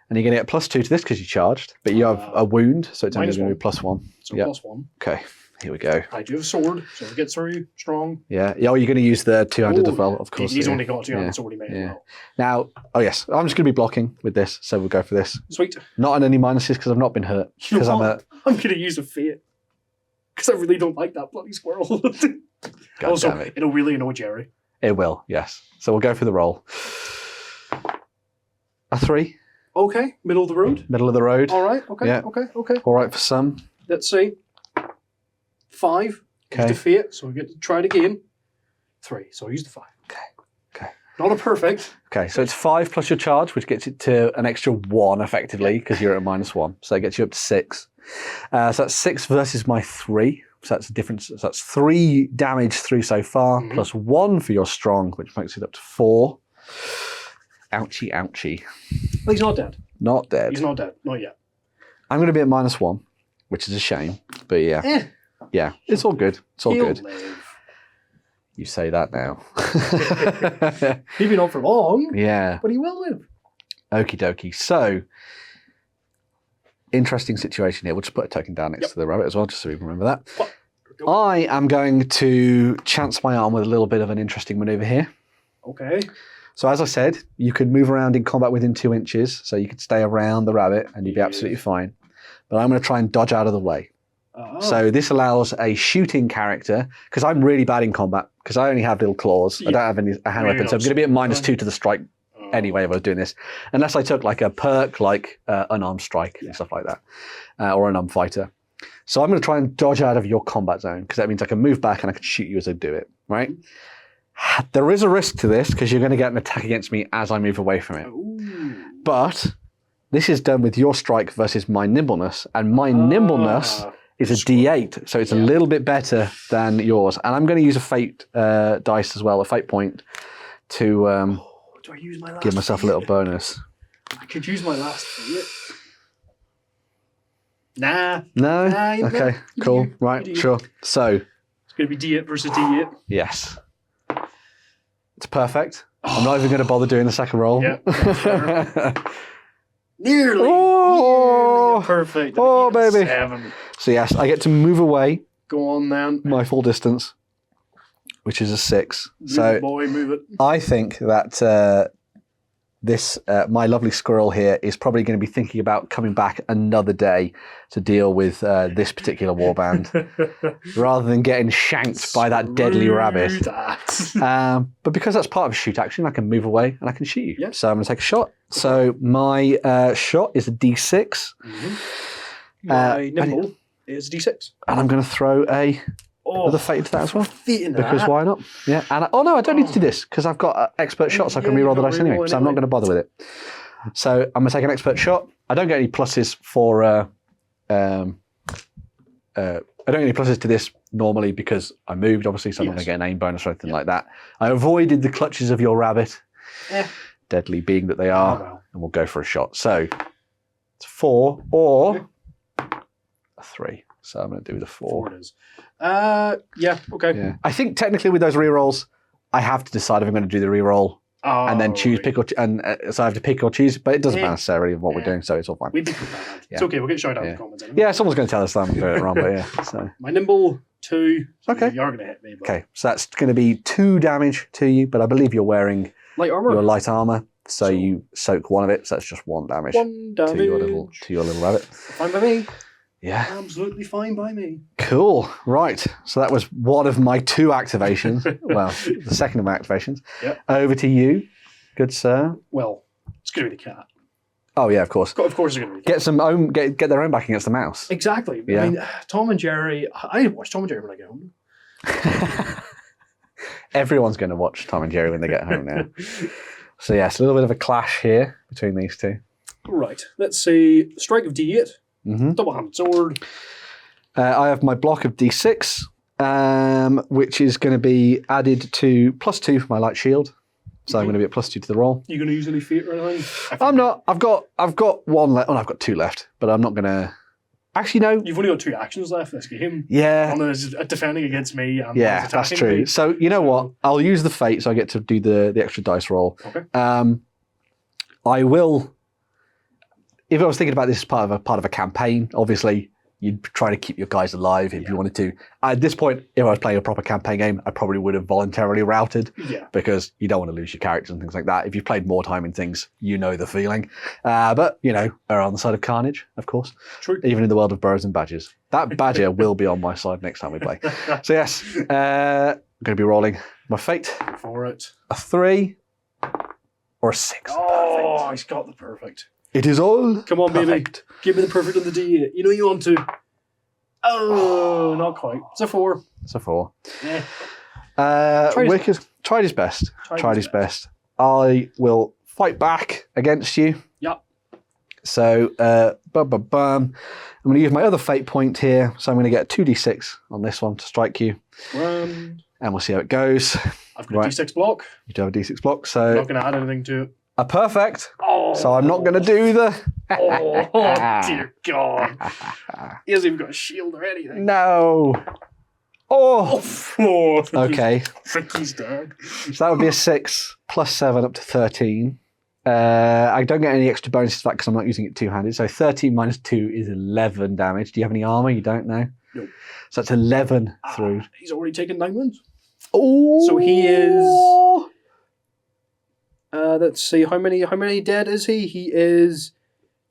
And you're going to get +2 to this because you charged, but you have a wound, so it's only minus going to be +1. So Yep. +1. Okay. Here we go. I do have a sword, so if it gets through, strong. Yeah. Oh, you're going to use the two-handed Ooh, as well, of course. He's yeah. only got 2 hands, Yeah. it's already made Yeah. as well. Now, oh yes, I'm just going to be blocking with this, so we'll go for this. Sweet. Not on any minuses because I've not been hurt. You know Because I'm what? a... I'm going to use a fate. Because I really don't like that bloody squirrel. God also, damn it. it'll really annoy Jerry. It will, yes. So we'll go for the roll. A 3, Okay, middle of the road. middle of the road. All right, okay, Yeah. okay. All right for some. Let's see. 5. Okay. Use the fate, so we get to try it again. 3, so I use the 5. Okay. Not a perfect. Okay, so it's 5 plus your charge, which gets it to an extra 1 effectively because you're at -1. So it gets you up to 6. So that's 6 versus my 3. So that's a difference. So that's 3 damage through so far, Mhm. plus 1 for your strong, which makes it up to 4. Ouchie, ouchie. Well, he's not dead. Not dead. He's not dead. Not yet. I'm going to be at -1, which is a shame. But yeah, Eh, yeah, it's all good. It's all he'll good. live. You say that now. Maybe not for long, Yeah. but he will live. Okie dokie. So, interesting situation here. We'll just put a token down next Yep. to the rabbit as well, just so we can remember that. What? I am going to chance my arm with a little bit of an interesting maneuver here. Okay. So, as I said, you could move around in combat within 2 inches, so you could stay around the rabbit and you'd be Yeah. absolutely fine. But I'm going to try and dodge out of the way. Oh. So this allows a shooting character, because I'm really bad in combat, because I only have little claws. I Yeah. don't have any a hand Really weapon, so I'm not going to be at super -2 to the strike Oh. anyway if I was doing this. Unless I took like a perk, like unarmed strike Yeah. and stuff like that, or unarmed fighter. So I'm going to try and dodge out of your combat zone, because that means I can move back and I can shoot you as I do it, right? There is a risk to this, because you're going to get an attack against me as I move away from it. Ooh. But this is done with your strike versus my nimbleness, and my nimbleness is a D8, so it's a Yeah. little bit better than yours. And I'm going to use a fate dice as well, a fate point, to Do I use my last give myself a little bonus. I could use my last fate. Nah. No? Nah, you Okay, you cool. do. Right, You do. sure. So, It's going to be D8 versus D8. yes. It's perfect. I'm not even going to bother doing the second roll. Yeah, Nearly. Oh. Nearly perfect. Oh, An 8 and baby. 7. So, yes, I get to move away Go on, then. my full distance, which is a 6. Move So, it, boy, move it. I think that this my lovely squirrel here is probably going to be thinking about coming back another day to deal with this particular warband, rather than getting shanked by that deadly rabbit. But because that's part of a shoot action, I can move away and I can shoot you. Yep. So I'm going to take a shot. So my shot is a D6. My nimble is D6. And I'm going to throw another fate into that as well. Because why not? Yeah. And no, I don't need to do this because I've got expert shots. So I can reroll the dice anyway. So I'm not going to bother with it. So I'm going to take an expert shot. I don't get any pluses for. I don't get any pluses to this normally because I moved, obviously, so I'm not going to get an aim bonus or anything like that. I avoided the clutches of your rabbit, deadly being that they are, and we'll go for a shot. So it's 4 or a 3. So I'm going to do the 4. 4 it is. Yeah, okay. Yeah. I think technically with those rerolls, I have to decide if I'm going to do the reroll and then choose, pick or so I have to pick or choose, but it doesn't matter necessarily what we're doing, so it's all fine. We did put that out. It's okay, we'll get shouted out in the comments anyway. Yeah, someone's going to tell us that I'm doing it wrong, but yeah. So. My nimble, 2. So okay. You are going to hit me. But... Okay, so that's going to be 2 damage to you, but I believe you're wearing light armor. Your light armor, so you soak 1 of it, so that's just 1 damage. 1 damage. To your little rabbit. Fine by me. Yeah. Absolutely fine by me. Cool. Right. So that was one of my 2 activations. Well, the second of my activations. Yep. Over to you, good sir. Well, it's going to be the cat. Oh yeah, of course. Of course, it's going to be the cat. Get their own back against the mouse. Exactly. Yeah. I mean, Tom and Jerry. I watch Tom and Jerry when I get home. Everyone's going to watch Tom and Jerry when they get home now. So yes, a little bit of a clash here between these 2. Right. Let's see. Strike of D8. Mm-hmm. Double-handed sword. I have my block of D6, which is going to be added to +2 for my light shield. So I'm going to be at +2 to the roll. You going to use any feat or anything? I'm not. I've got 1 left. Oh, no, I've got 2 left, but I'm not going to. Actually, no. You've only got 2 actions left this game. Yeah. One is defending against me. And yeah, that's true. Me. So you know what? I'll use the fate, so I get to do the extra dice roll. Okay. I will. If I was thinking about this as part of a campaign, obviously you'd try to keep your guys alive if you wanted to. At this point, if I was playing a proper campaign game, I probably would have voluntarily routed because you don't want to lose your characters and things like that. If you've played more time in things, you know the feeling. But, are on the side of carnage, of course. True. Even in the world of Burrows and Badgers. That badger will be on my side next time we play. So yes, I'm going to be rolling my fate. For it. A 3 or a 6. Oh, perfect. He's got the perfect. It is all Come on, perfect. Baby. Give me the perfect on the D8. You know you want to. Oh, not quite. It's a 4. It's a 4. Yeah. Wick has tried his best. Tried his best. I will fight back against you. Yep. So, I'm going to use my other fate point here. So I'm going to get a 2d6 on this one to strike you. And we'll see how it goes. I've got a D6 block. You do have a d6 block, so... I'm not going to add anything to it. A perfect. Oh. So I'm not going to do the... oh, dear God. He hasn't even got a shield or anything. No. Oh. Okay. I think he's dead. So that would be a 6 plus 7 up to 13. I don't get any extra bonuses for that because I'm not using it two-handed. So 13 minus 2 is 11 damage. Do you have any armor? You don't know? Nope. So that's 11 through. He's already taken 9 wounds. Oh. So he is... let's see, how many dead is he? He is...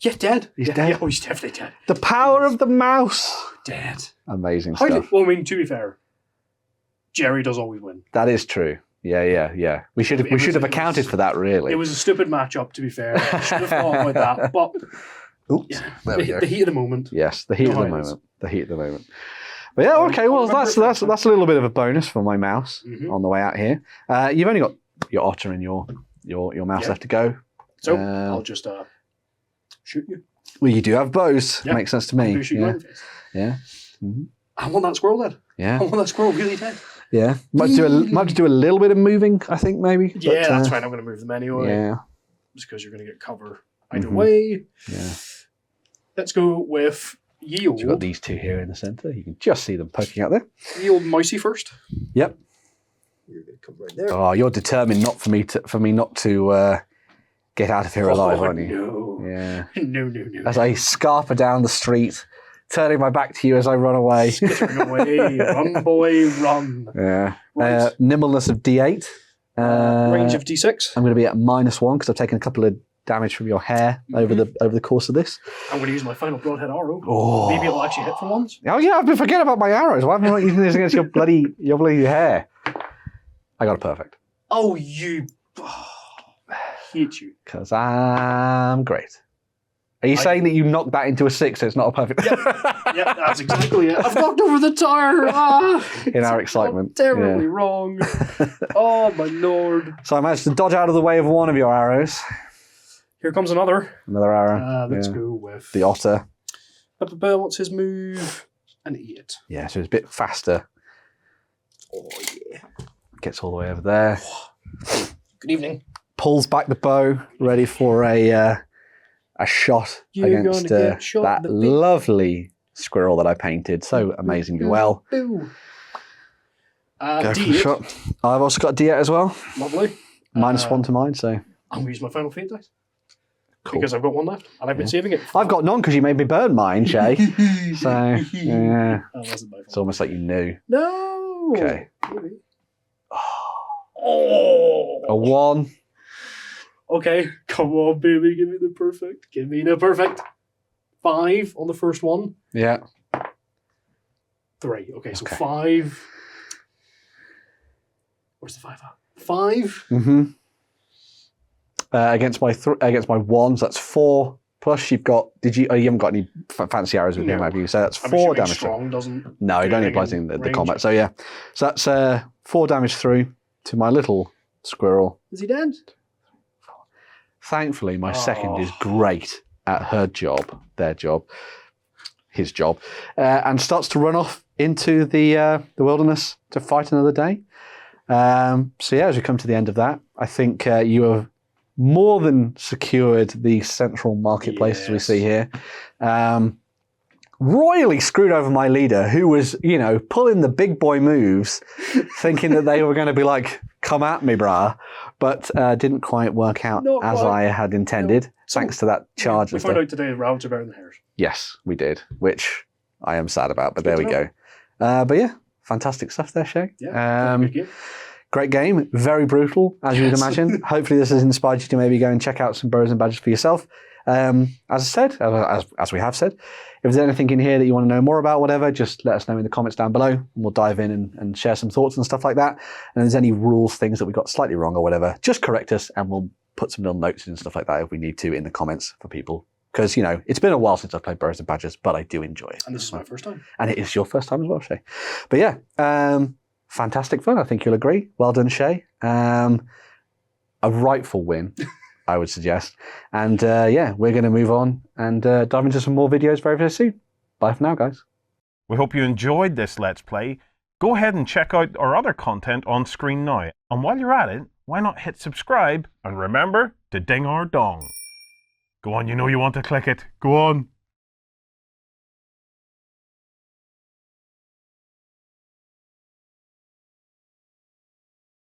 Yeah, dead. He's dead. Yeah, oh, he's definitely dead. The power of the mouse. Dead. Amazing stuff. Well, I mean, to be fair, Jerry does always win. That is true. Yeah. We should have accounted for that, really. It was a stupid matchup, to be fair. I should have thought about that. But oops, yeah, there we go. The heat of the moment. Yes, the heat of the moment. The heat of the moment. But yeah, okay. Well, that's a little bit of a bonus for my mouse on the way out here. You've only got your otter and your mouse left to go. So I'll just shoot you. Well, you do have bows. Yeah. Makes sense to me. Shoot you in the face. Yeah. Mm-hmm. I want that squirrel dead. Yeah. I want that squirrel really dead. Yeah. Might have to do a little bit of moving, I think, maybe. Yeah, that's fine. I'm going to move them anyway. Yeah. Just because you're going to get cover either way. Yeah. Let's go with ye old. So you've got these 2 here in the centre. You can just see them poking out there. Ye old mousey first. Yep. You're going to come right there. Oh, you're determined not for me not to get out of here alive, aren't you? No. Yeah. No. As I scarper down the street, turning my back to you as I run away. Skittering away. Run, boy, run. Yeah. Right. Nimbleness of D8. Range of D6. I'm going to be at -1 because I've taken a couple of damage from your hair over the course of this. I'm going to use my final broadhead arrow. Oh. Maybe it'll actually hit for once. Oh yeah, I've been forgetting about my arrows. Why am I not using this against your bloody hair? I got a perfect. Oh, you... Oh, I hate you. Because I'm great. Are you saying that you knocked that into a 6 so it's not a perfect? Yeah, that's exactly it. I've knocked over the tire. In our excitement. Terribly wrong. Oh, my lord. So I managed to dodge out of the way of one of your arrows. Here comes another. Another arrow. Let's go with... the otter. What's his move? An 8. Yeah, so it's a bit faster. Oh, yeah. Gets all the way over there. Good evening. Pulls back the bow, ready for a shot against that lovely squirrel that I painted so amazingly well. Go for the shot. I've also got a D8 as well. Lovely. -1 to mine, so... I'm going to use my final fate dice. Cool. Because I've got one left, and I've been saving it. I've got none because you made me burn mine, Shay. So, yeah. That wasn't my fault. It's almost like you knew. No! Okay. Maybe. Oh. A 1. Okay, come on, baby, give me the perfect. Give me the perfect. 5 on the first one. Yeah. 3. Okay, so 5. Where's the 5 at? 5. Mm-hmm. Against my 1, so that's 4. Plus you've got, you haven't got any fancy arrows with him, have you? So that's 4 damage. Strong doesn't. No, it only applies in the combat. So yeah, so that's 4 damage through to my little squirrel. Is he dead? Thankfully, my second is great at his job, and starts to run off into the wilderness to fight another day. So yeah, as we come to the end of that, I think you have more than secured the central marketplace as we see here. Royally screwed over my leader, who was, pulling the big boy moves, thinking that they were going to be like, come at me, brah, but didn't quite work out as I had intended, thanks to that charge. We found out today rabbits are better than hares. Yes, we did, which I am sad about, but there we go. But yeah, fantastic stuff there, Shay. Yeah, good game. Great game, very brutal, as you would imagine. Hopefully this has inspired you to maybe go and check out some Burrows and Badgers for yourself. As I said, as we have said, if there's anything in here that you want to know more about, whatever, just let us know in the comments down below, and we'll dive in and share some thoughts and stuff like that. And if there's any rules, things that we got slightly wrong or whatever, just correct us, and we'll put some little notes and stuff like that if we need to in the comments for people. Because, it's been a while since I've played Burrows and Badgers, but I do enjoy it. And this is my first time. And it is your first time as well, Shay. But yeah, fantastic fun. I think you'll agree. Well done, Shay. A rightful win, I would suggest. And yeah, we're going to move on and dive into some more videos very, very soon. Bye for now, guys. We hope you enjoyed this Let's Play. Go ahead and check out our other content on screen now. And while you're at it, why not hit subscribe and remember to ding our dong. Go on, you know you want to click it. Go on.